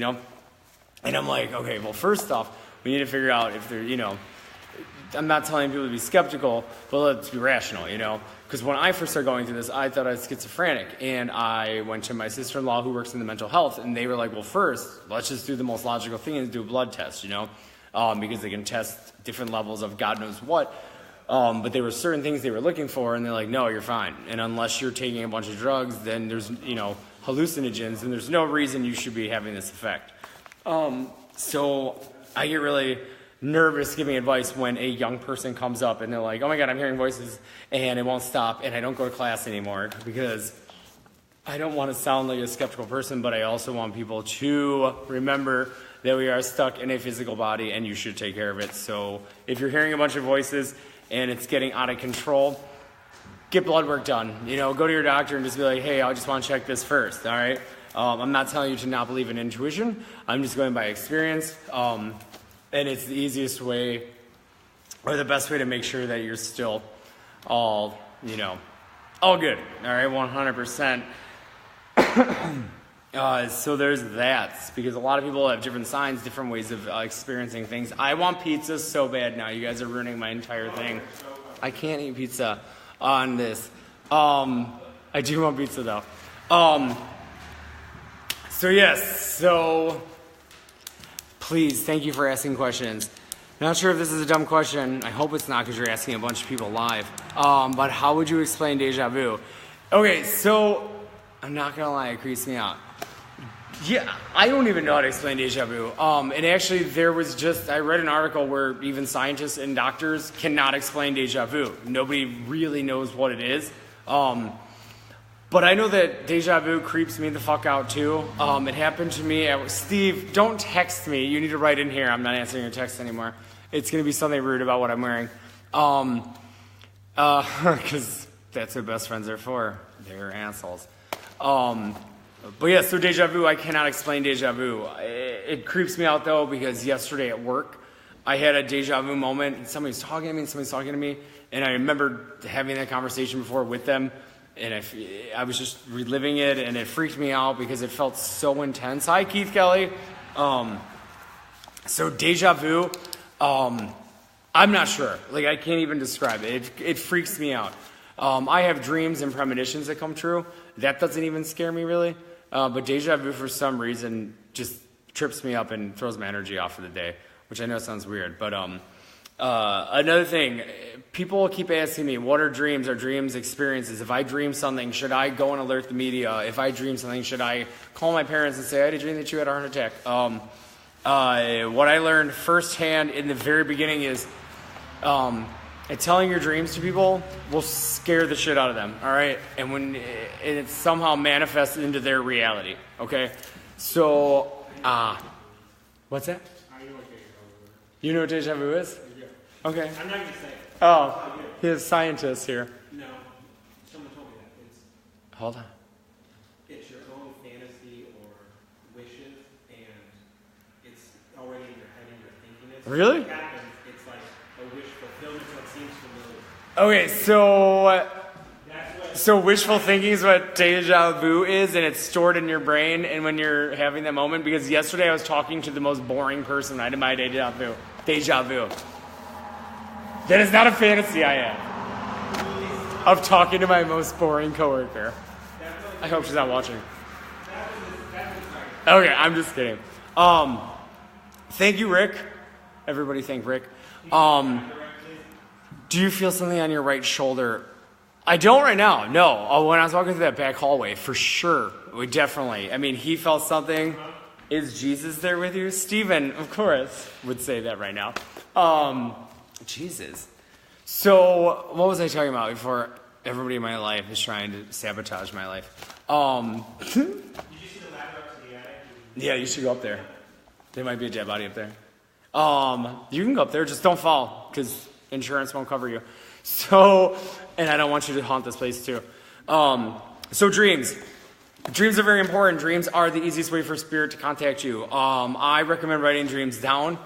And I'm like, okay, well, first off, we need to figure out if they're, I'm not telling people to be skeptical, but let's be rational, Because when I first started going through this, I thought I was schizophrenic. And I went to my sister-in-law who works in the mental health, and they were like, well, first, let's just do the most logical thing and do a blood test, because they can test different levels of God knows what. But there were certain things they were looking for, and they're like, no, you're fine. And unless you're taking a bunch of drugs, then there's, hallucinogens, and there's no reason you should be having this effect. So I get really nervous giving advice when a young person comes up and they're like, oh my God, I'm hearing voices, and it won't stop, and I don't go to class anymore because I don't want to sound like a skeptical person, but I also want people to remember that we are stuck in a physical body and you should take care of it. So if you're hearing a bunch of voices and it's getting out of control, get blood work done. Go to your doctor and just be like, hey, I just want to check this first, all right? I'm not telling you to not believe in intuition. I'm just going by experience. And it's the easiest way or the best way to make sure that you're still all good. All right, 100%. So there's that, because a lot of people have different signs, different ways of experiencing things. I want pizza so bad now. You guys are ruining my entire thing. I can't eat pizza on this. I do want pizza though. So please, thank you for asking questions. Not sure if this is a dumb question. I hope it's not, because you're asking a bunch of people live. But how would you explain deja vu? Okay, so I'm not gonna lie, it creeps me out. Yeah, I don't even know how to explain deja vu. And actually, I read an article where even scientists and doctors cannot explain deja vu. Nobody really knows what it is. But I know that deja vu creeps me the fuck out too. It happened to me Steve, don't text me. You need to write in here. I'm not answering your text anymore. It's going to be something rude about what I'm wearing. Because that's what best friends are for. They're assholes. But yeah, so deja vu, I cannot explain deja vu. It creeps me out though, because yesterday at work, I had a deja vu moment, and somebody's talking to me, and I remember having that conversation before with them, and I was just reliving it, and it freaked me out because it felt so intense. Hi, Keith Kelly. So deja vu, I'm not sure. Like, I can't even describe it. It freaks me out. I have dreams and premonitions that come true. That doesn't even scare me really. But deja vu, for some reason, just trips me up and throws my energy off for the day, which I know sounds weird. But another thing, people keep asking me, what are dreams? Are dreams experiences? If I dream something, should I go and alert the media? If I dream something, should I call my parents and say, I had a dream that you had a heart attack? What I learned firsthand in the very beginning is telling your dreams to people will scare the shit out of them, all right? And when it somehow manifests into their reality, okay? So, what's that? You know what deja vu is? Okay.
I'm not going to say it.
Oh, he's scientists here.
No, someone told me that.
Hold on.
It's your own fantasy or wishes, and it's already in your head and you're thinking it.
Really?
What happens, it's like a wish fulfillment, so it seems familiar.
Okay, so wishful thinking is what deja vu is, and it's stored in your brain, and when you're having that moment, because yesterday I was talking to the most boring person I did my deja vu. That is not a fantasy I had of talking to my most boring coworker. I hope she's not watching. Okay, I'm just kidding. Thank you, Rick. Everybody thank Rick. Do you feel something on your right shoulder? I don't right now, no. When I was walking through that back hallway, for sure. Definitely. I mean, he felt something. Is Jesus there with you? Stephen, of course, would say that right now. Jesus. So, what was I talking about before everybody in my life is trying to sabotage my life?
Did you see the ladder up to the attic?
Yeah, you should go up there. There might be a dead body up there. You can go up there, just don't fall, because insurance won't cover you. So, and I don't want you to haunt this place too. So dreams. Dreams are very important. Dreams are the easiest way for spirit to contact you. I recommend writing dreams down.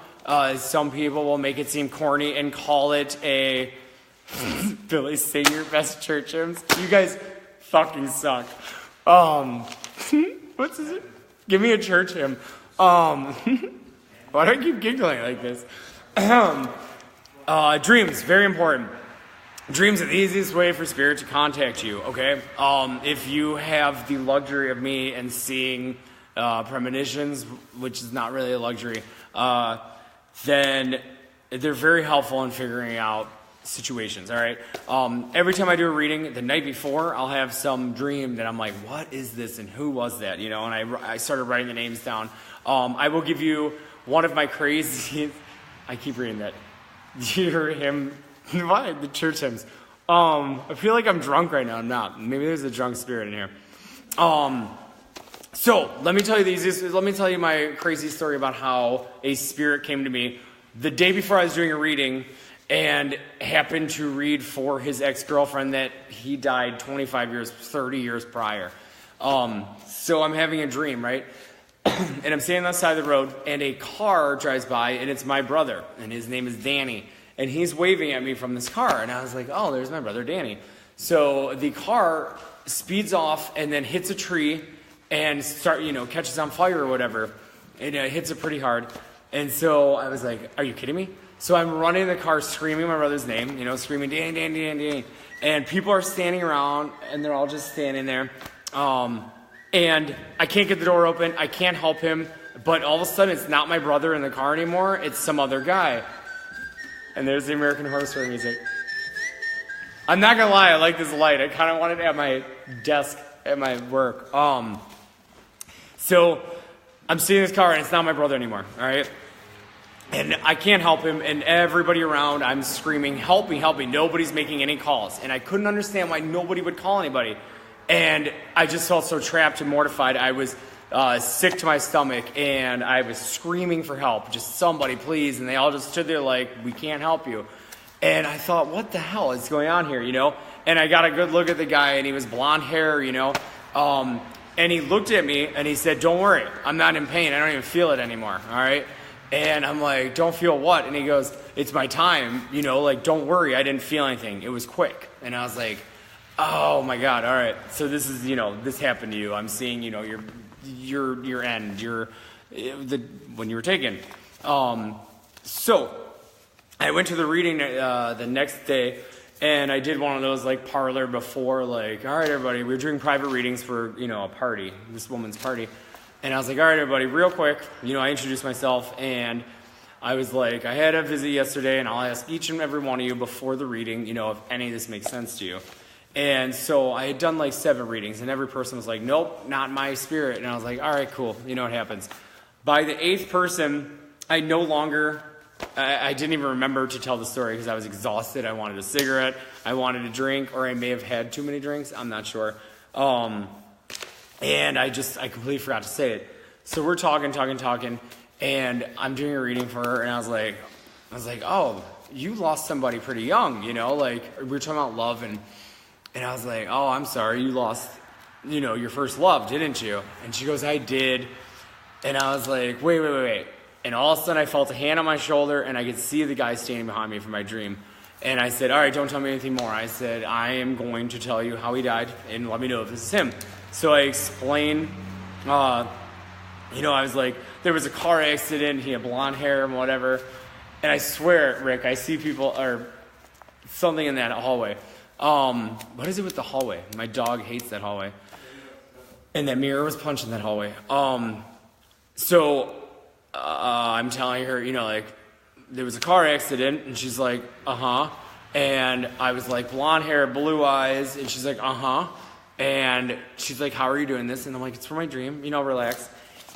Some people will make it seem corny and call it a Billy, sing your best church hymns. You guys fucking suck. What's this? Give me a church hymn. Why do I keep giggling like this? Dreams, very important. Dreams are the easiest way for spirit to contact you, okay? If you have the luxury of me and seeing premonitions, which is not really a luxury, then they're very helpful in figuring out situations, all right? Every time I do a reading, the night before, I'll have some dream that I'm like, what is this and who was that, you know? And I started writing the names down. I will give you one of my crazy... I keep reading that. You heard him... Why? The church hymns. I feel like I'm drunk right now. I'm not. Maybe there's a drunk spirit in here. So let me tell you my crazy story about how a spirit came to me the day before I was doing a reading and happened to read for his ex-girlfriend that he died 30 years prior. So I'm having a dream, right? And I'm standing on the side of the road, and a car drives by, and it's my brother, and his name is Danny. And he's waving at me from this car, and I was like, oh, there's my brother Danny. So the car speeds off and then hits a tree and catches on fire or whatever. And it hits it pretty hard. And so I was like, are you kidding me? So I'm running in the car screaming my brother's name, screaming, Danny, Danny, Danny, Danny. And people are standing around, and they're all just standing there. And I can't get the door open. I can't help him. But all of a sudden, it's not my brother in the car anymore. It's some other guy. And there's the American Horror Story music. I'm not going to lie. I like this light. I kind of want it at my desk at my work. So I'm sitting in this car, and it's not my brother anymore. All right? And I can't help him. And everybody around, I'm screaming, help me, help me. Nobody's making any calls. And I couldn't understand why nobody would call anybody. And I just felt so trapped and mortified. I was sick to my stomach, and I was screaming for help. Just somebody, please. And they all just stood there like, we can't help you. And I thought, what the hell is going on here, And I got a good look at the guy, and he was blonde hair, And he looked at me, and he said, don't worry. I'm not in pain. I don't even feel it anymore, all right? And I'm like, don't feel what? And he goes, it's my time, don't worry. I didn't feel anything. It was quick. And I was like, oh my God! All right, so this is this happened to you. I'm seeing your end. When you were taken. So I went to the reading the next day, and I did one of those like parlor before, like, all right, everybody, we're doing private readings for a party, this woman's party, and I was like, all right, everybody, real quick, I introduced myself, and I was like, I had a visit yesterday, and I'll ask each and every one of you before the reading, if any of this makes sense to you. And so I had done like 7 readings, and every person was like, nope, not my spirit. And I was like, all right, cool. You know what happens. By the 8th person, I didn't even remember to tell the story because I was exhausted. I wanted a cigarette. I wanted a drink, or I may have had too many drinks. I'm not sure. And I completely forgot to say it. So we're talking, and I'm doing a reading for her, and I was like, oh, you lost somebody pretty young, like we were talking about love, and I was like, oh, I'm sorry, you lost, your first love, didn't you? And she goes, I did. And I was like, wait. And all of a sudden I felt a hand on my shoulder, and I could see the guy standing behind me from my dream. And I said, all right, don't tell me anything more. I said, I am going to tell you how he died, and let me know if this is him. So I explained, I was like, there was a car accident, he had blonde hair and whatever. And I swear, Rick, I see people, or something in that hallway. What is it with the hallway? My dog hates that hallway. And that mirror was punched in that hallway. So I'm telling her, there was a car accident, and she's like, uh-huh. And I was like, blonde hair, blue eyes, and she's like, uh-huh. And she's like, how are you doing this? And I'm like, it's for my dream, relax.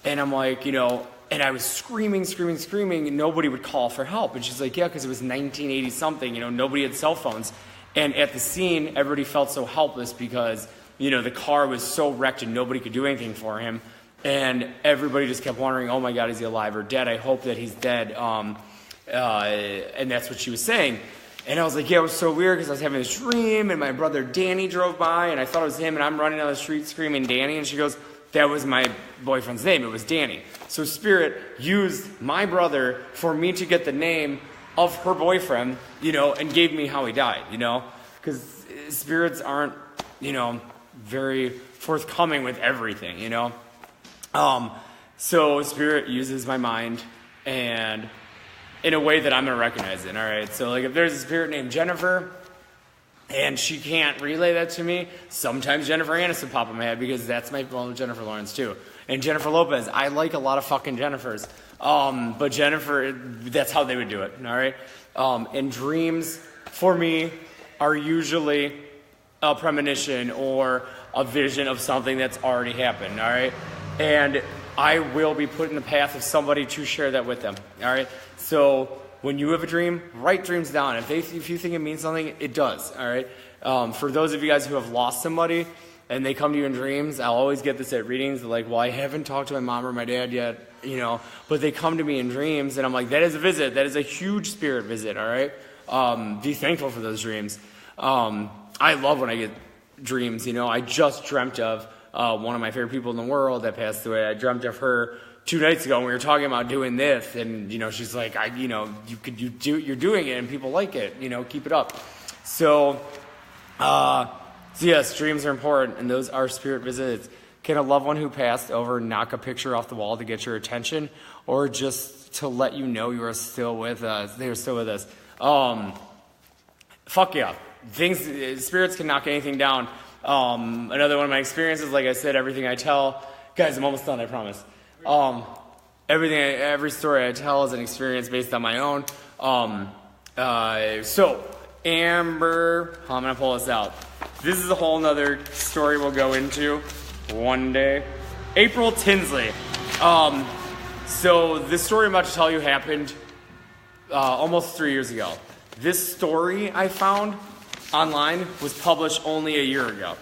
And I'm like, and I was screaming, and nobody would call for help. And she's like, yeah, because it was 1980-something, nobody had cell phones. And at the scene, everybody felt so helpless because, the car was so wrecked and nobody could do anything for him. And everybody just kept wondering, oh my God, is he alive or dead? I hope that he's dead. And that's what she was saying. And I was like, yeah, it was so weird because I was having this dream, and my brother Danny drove by, and I thought it was him, and I'm running down the street screaming Danny. And she goes, that was my boyfriend's name. It was Danny. So Spirit used my brother for me to get the name of her boyfriend, and gave me how he died, because spirits aren't, very forthcoming with everything, So Spirit uses my mind, and in a way that I'm going to recognize it, all right? So, like, if there's a spirit named Jennifer, and she can't relay that to me, sometimes Jennifer Aniston pop in my head, because that's my well, Jennifer Lawrence, too. And Jennifer Lopez, I like a lot of fucking Jennifers. But Jennifer, that's how they would do it, all right? And dreams, for me, are usually a premonition or a vision of something that's already happened, all right? And I will be put in the path of somebody to share that with them, all right? So when you have a dream, write dreams down. If you think it means something, it does, all right? For those of you guys who have lost somebody, and they come to you in dreams, I'll always get this at readings. They're like, well, I haven't talked to my mom or my dad yet, but they come to me in dreams, and I'm like, that is a visit. That is a huge spirit visit, all right? Be thankful for those dreams. I love when I get dreams, I just dreamt of one of my favorite people in the world that passed away. I dreamt of her 2 nights ago, and we were talking about doing this, and she's like, you're doing it, and people like it, keep it up. So yes, dreams are important, and those are spirit visits. Can a loved one who passed over knock a picture off the wall to get your attention, or just to let you know you are still with us? They are still with us. Fuck yeah. Spirits can knock anything down. Another one of my experiences, like I said, everything I tell, guys, I'm almost done, I promise. Every story I tell is an experience based on my own. So Amber, I'm gonna pull this out. This is a whole nother story we'll go into one day. April Tinsley. So this story I'm about to tell you happened almost 3 years ago. This story I found online was published only a year ago.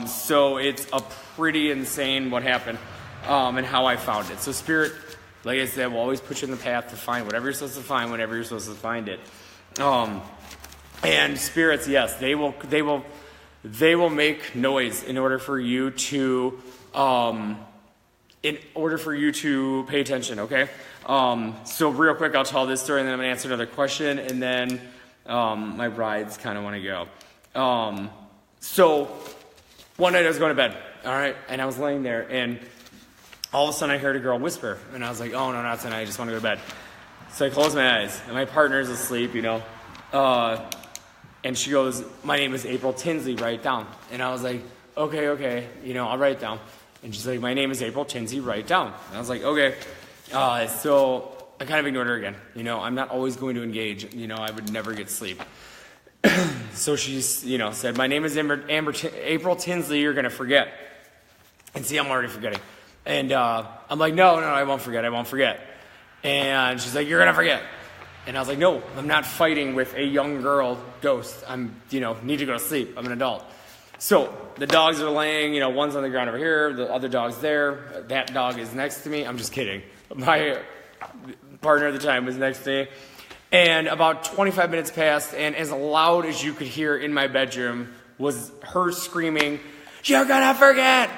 So it's a pretty insane what happened and how I found it. So spirit, like I said, will always put you in the path to find whatever you're supposed to find whenever you're supposed to find it. And spirits, yes, they will make noise in order for you to pay attention, okay? So real quick, I'll tell this story, and then I'm going to answer another question, and then my brides kind of want to go. So one night I was going to bed, all right? And I was laying there, and all of a sudden I heard a girl whisper, and I was like, oh, no, not tonight. I just want to go to bed. So I closed my eyes, and my partner's asleep, and she goes, my name is April Tinsley, write it down. And I was like, okay, I'll write it down. And she's like, my name is April Tinsley, write it down. And I was like, okay. So I kind of ignored her again. I'm not always going to engage. I would never get sleep. So she, said, my name is April Tinsley, you're going to forget. And see, I'm already forgetting. And I'm like, no, I won't forget. And she's like, you're going to forget. And I was like, no, I'm not fighting with a young girl ghost. Need to go to sleep. I'm an adult. So the dogs are laying, one's on the ground over here, the other dog's there, that dog is next to me. I'm just kidding. My partner at the time was next to me. And about 25 minutes passed, and as loud as you could hear in my bedroom was her screaming, you're gonna forget!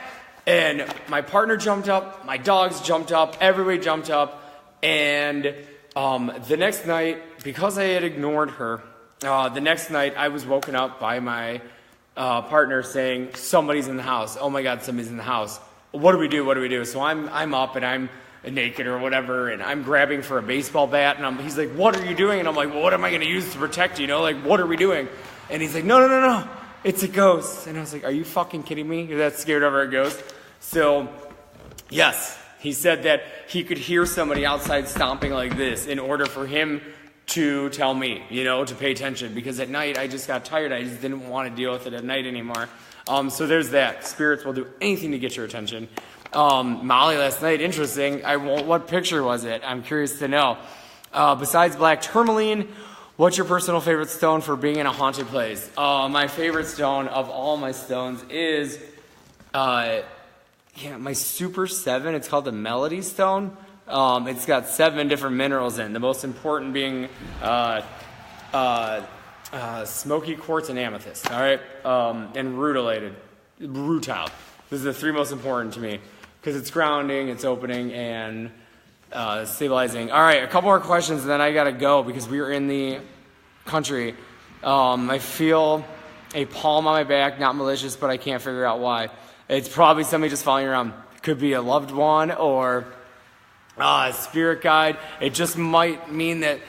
And my partner jumped up, my dogs jumped up, everybody jumped up, and the next night, because I had ignored her, the next night I was woken up by my partner saying, somebody's in the house. Oh my God, somebody's in the house. What do we do? So I'm up and I'm naked or whatever, and I'm grabbing for a baseball bat, and he's like, what are you doing? And I'm like, well, what am I going to use to protect you? Like, what are we doing? And he's like, no, it's a ghost. And I was like, are you fucking kidding me? You're that scared over a ghost? So, yes, he said that he could hear somebody outside stomping like this in order for him to tell me, to pay attention, because at night I just got tired. I just didn't want to deal with it at night anymore. So there's that. Spirits will do anything to get your attention. Molly last night, interesting. What picture was it? I'm curious to know. Besides black tourmaline, what's your personal favorite stone for being in a haunted place? My favorite stone of all my stones is, my Super 7. It's called the Melody Stone. It's got 7 different minerals in. The most important being smoky quartz and amethyst. All right, and rutile. These are the 3 most important to me because it's grounding, it's opening, and stabilizing. All right, a couple more questions, and then I gotta go because we are in the country. I feel a palm on my back, not malicious, but I can't figure out why. It's probably somebody just following around. Could be a loved one or a spirit guide. It just might mean that,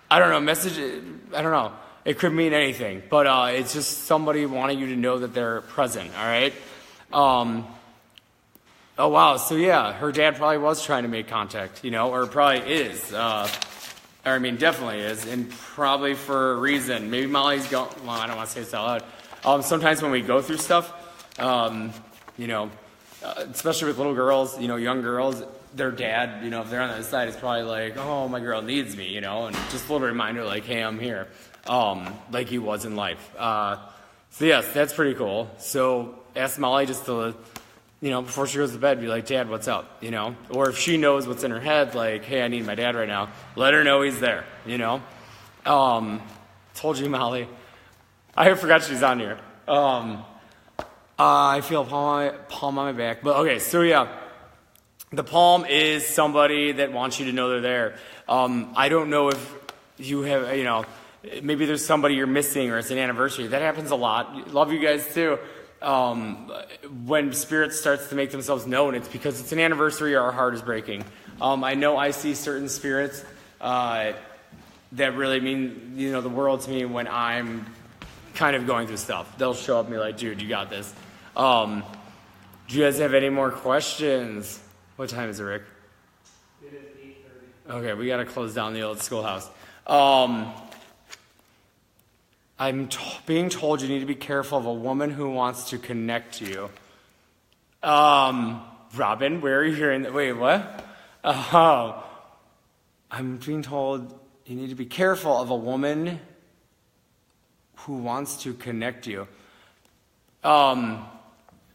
I don't know. It could mean anything, but it's just somebody wanting you to know that they're present, all right? Oh, wow, so yeah, her dad probably was trying to make contact, or probably is. Definitely is, and probably for a reason. Maybe Molly's going, well, I don't want to say this out loud. Sometimes when we go through stuff, especially with little girls, young girls, their dad, if they're on the other side, is probably like, oh, my girl needs me, and just a little reminder like, hey, I'm here, like he was in life. So yes, that's pretty cool. So ask Molly just to, before she goes to bed, be like, Dad, what's up? Or if she knows what's in her head, like, hey, I need my dad right now, let her know he's there, Told you, Molly. I forgot she's on here. I feel palm on my back. But okay, so yeah. The palm is somebody that wants you to know they're there. I don't know if you have, maybe there's somebody you're missing or it's an anniversary. That happens a lot. Love you guys too. When spirit starts to make themselves known, it's because it's an anniversary or our heart is breaking. I know I see certain spirits that really mean, the world to me when I'm kind of going through stuff. They'll show up and be like, dude, you got this. Do you guys have any more questions? What time is it, Rick?
It is 8:30.
Okay, we got to close down the old schoolhouse. I'm being told you need to be careful of a woman who wants to connect to you. Robin, where are you hearing that? Wait, what? I'm being told you need to be careful of a woman who wants to connect you.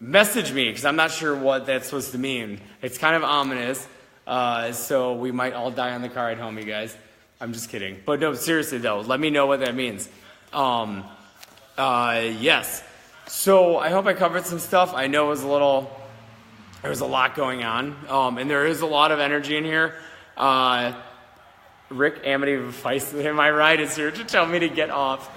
Message me, because I'm not sure what that's supposed to mean. It's kind of ominous, so we might all die on the car ride home, you guys. I'm just kidding. But no, seriously, though, let me know what that means. Yes. So I hope I covered some stuff. I know there was a lot going on, and there is a lot of energy in here. Rick Amity Feist, my ride is here to tell me to get off.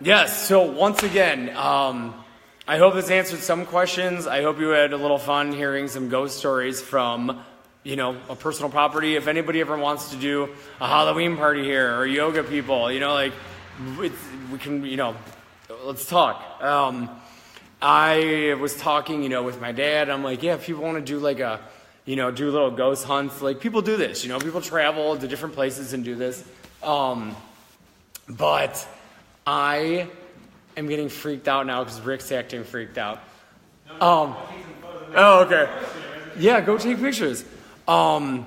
Yes, so once again, I hope this answered some questions. I hope you had a little fun hearing some ghost stories from, a personal property. If anybody ever wants to do a Halloween party here or yoga people, we can, let's talk. I was talking, with my dad. I'm like, yeah, if people want to do like do little ghost hunts, like people do this, people travel to different places and do this. But I am getting freaked out now because Rick's acting freaked out. Okay. Yeah, go take pictures. Rick,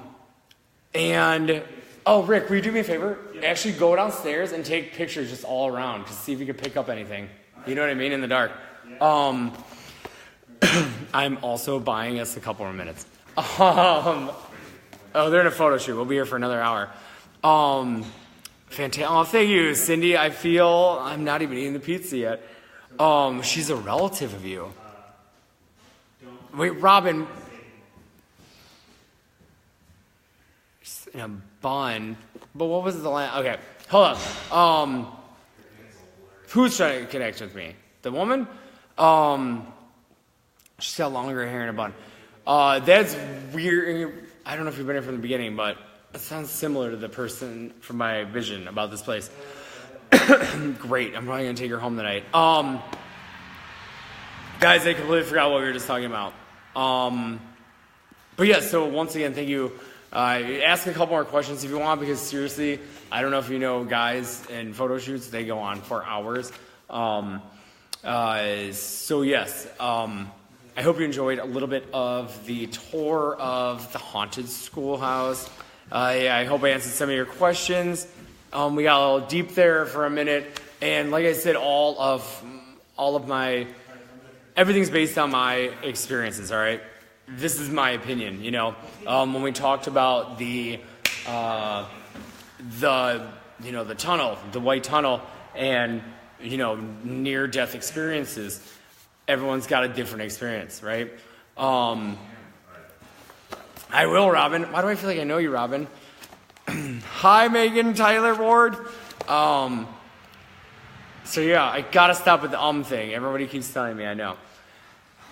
will you do me a favor? Actually go downstairs and take pictures just all around to see if you can pick up anything. You know what I mean? In the dark. I'm also buying us a couple more minutes. They're in a photo shoot. We'll be here for another hour. Fantastic. Oh, thank you, Cindy. I feel I'm not even eating the pizza yet. She's a relative of you. Wait, Robin. In a bun. But what was the last? Okay, hold on. Who's trying to connect with me? The woman? She's got longer hair in a bun. That's weird. I don't know if you've been here from the beginning, but it sounds similar to the person from my vision about this place. Great. I'm probably going to take her home tonight. Guys, I completely forgot what we were just talking about. But yeah, so once again, thank you. Ask a couple more questions if you want, because seriously, I don't know if you know guys in photo shoots, they go on for hours. So yes, I hope you enjoyed a little bit of the tour of the haunted schoolhouse. I hope I answered some of your questions. We got a little deep there for a minute, and like I said, all of my everything's based on my experiences. All right, this is my opinion. When we talked about the tunnel, the white tunnel, and near-death experiences, everyone's got a different experience, right? I will, Robin. Why do I feel like I know you, Robin? Hi, Megan Tyler Ward. So yeah, I gotta stop with the thing. Everybody keeps telling me, I know.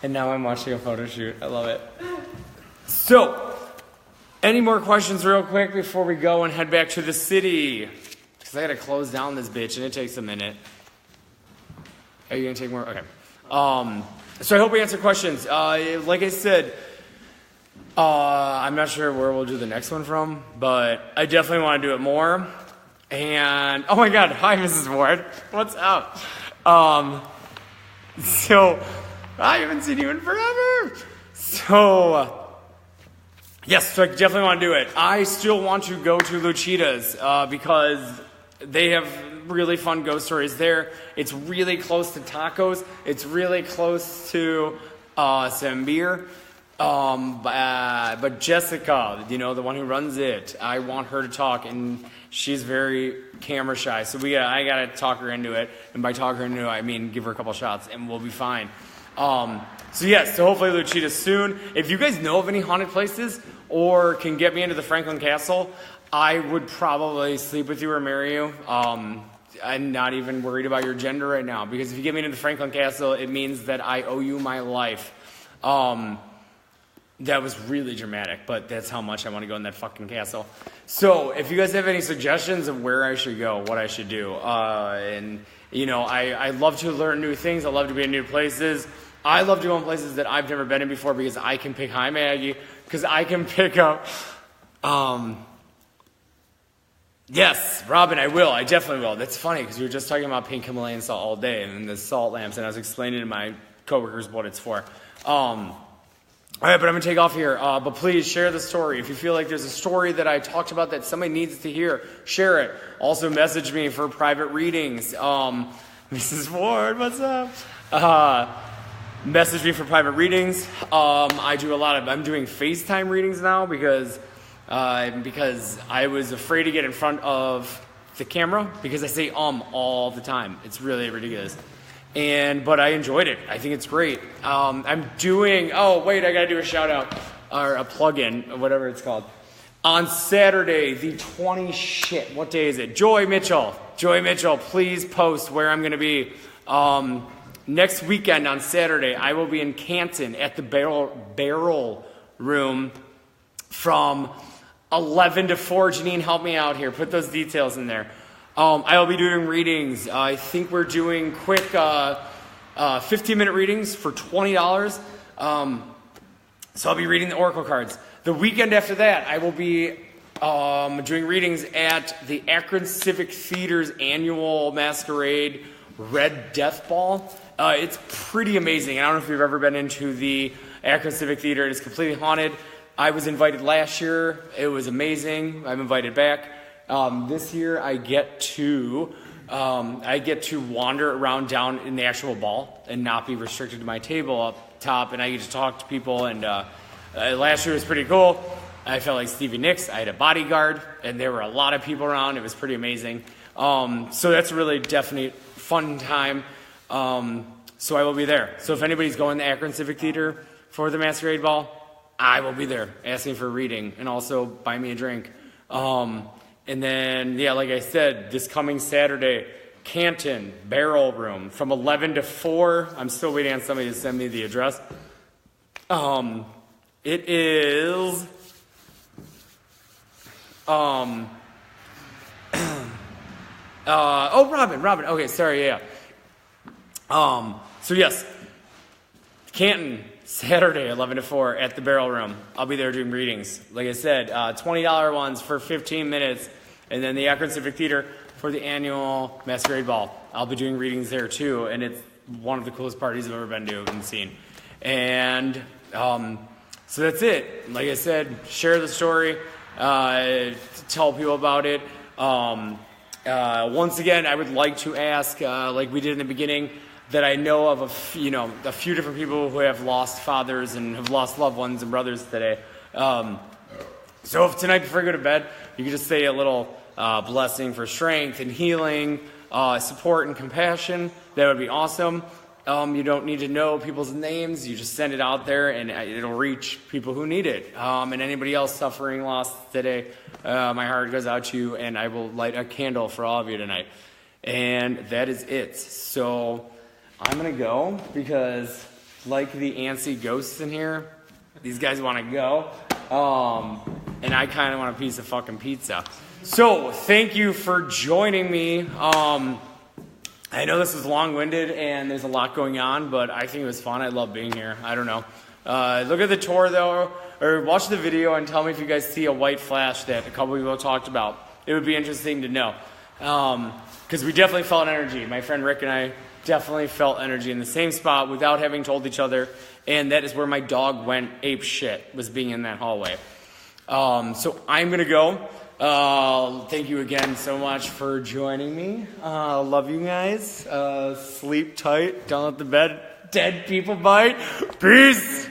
And now I'm watching a photo shoot. I love it. So, any more questions real quick before we go and head back to the city? Because I gotta close down this bitch and it takes a minute. Are you gonna take more? Okay. So I hope we answered questions. Like I said, I'm not sure where we'll do the next one from, but I definitely want to do it more. And oh my God, hi Mrs. Ward, what's up? So I haven't seen you in forever. So yes, so I definitely want to do it. I still want to go to Luchita's because they have really fun ghost stories there. It's really close to tacos. It's really close to some beer. But Jessica, the one who runs it, I want her to talk, and she's very camera shy. So I gotta talk her into it, and by talk her into it, I mean give her a couple shots, and we'll be fine. So hopefully Luchita soon. If you guys know of any haunted places or can get me into the Franklin Castle, I would probably sleep with you or marry you. I'm not even worried about your gender right now, because if you get me into the Franklin Castle, it means that I owe you my life. That was really dramatic, but that's how much I want to go in that fucking castle. So if you guys have any suggestions of where I should go, what I should do, I love to learn new things. I love to be in new places. I love to go in places that I've never been in before, because I can pick, hi Maggie, because I can pick up, yes, Robin, I will. I definitely will. That's funny, because we were just talking about pink Himalayan salt all day and the salt lamps, and I was explaining to my coworkers what it's for. All right, but I'm going to take off here. But please share the story. If you feel like there's a story that I talked about that somebody needs to hear, share it. Also message me for private readings. Mrs. Ward, what's up? Message me for private readings. I'm doing FaceTime readings now because I was afraid to get in front of the camera because I say all the time. It's really ridiculous. But I enjoyed it. I think it's great. I gotta do a shout out or a plug-in, or whatever it's called. On Saturday, the what day is it? Joy Mitchell, please post where I'm gonna be. Next weekend on Saturday, I will be in Canton at the Barrel Room from 11 to 4. Janine, help me out here. Put those details in there. I will be doing readings. I think we're doing quick 15-minute readings for $20. So I'll be reading the Oracle cards. The weekend after that, I will be doing readings at the Akron Civic Theater's annual masquerade Red Death Ball. It's pretty amazing. I don't know if you've ever been into the Akron Civic Theater. It is completely haunted. I was invited last year. It was amazing. I'm invited back. This year I get to wander around down in the actual ball and not be restricted to my table up top, and I get to talk to people. And last year was pretty cool. I felt like Stevie Nicks. I had a bodyguard, and there were a lot of people around. It was pretty amazing. So that's a really definite fun time. So I will be there. So if anybody's going to Akron Civic Theater for the Masquerade Ball, I will be there asking for a reading, and also buy me a drink. And then, like I said, this coming Saturday, Canton, Barrel Room, from 11 to 4. I'm still waiting on somebody to send me the address. It is... Robin. Okay, sorry, yeah. So yes, Canton, Saturday, 11 to 4 at the Barrel Room. I'll be there doing readings. Like I said, $20 ones for 15 minutes. And then the Akron Civic Theater for the annual Masquerade Ball. I'll be doing readings there too, and it's one of the coolest parties I've ever been to and seen. And so that's it. Like I said, share the story, tell people about it. Once again, I would like to ask, like we did in the beginning, that I know of a few different people who have lost fathers and have lost loved ones and brothers today. So if tonight before you go to bed, you could just say a little blessing for strength and healing, support and compassion, that would be awesome. You don't need to know people's names. You just send it out there, and it'll reach people who need it. And anybody else suffering loss today, my heart goes out to you, and I will light a candle for all of you tonight. And that is it. So I'm going to go because, like the antsy ghosts in here, these guys want to go. And I kind of want a piece of fucking pizza. So thank you for joining me. I know this is long-winded and there's a lot going on, but I think it was fun. I love being here. I don't know. Look at the tour, though, or watch the video and tell me if you guys see a white flash that a couple people talked about. It would be interesting to know. Because we definitely felt energy. My friend Rick and I definitely felt energy in the same spot without having told each other. And that is where my dog went ape shit, was being in that hallway. So I'm going to go. Thank you again so much for joining me. Love you guys. Sleep tight. Don't let the dead people bite. Peace.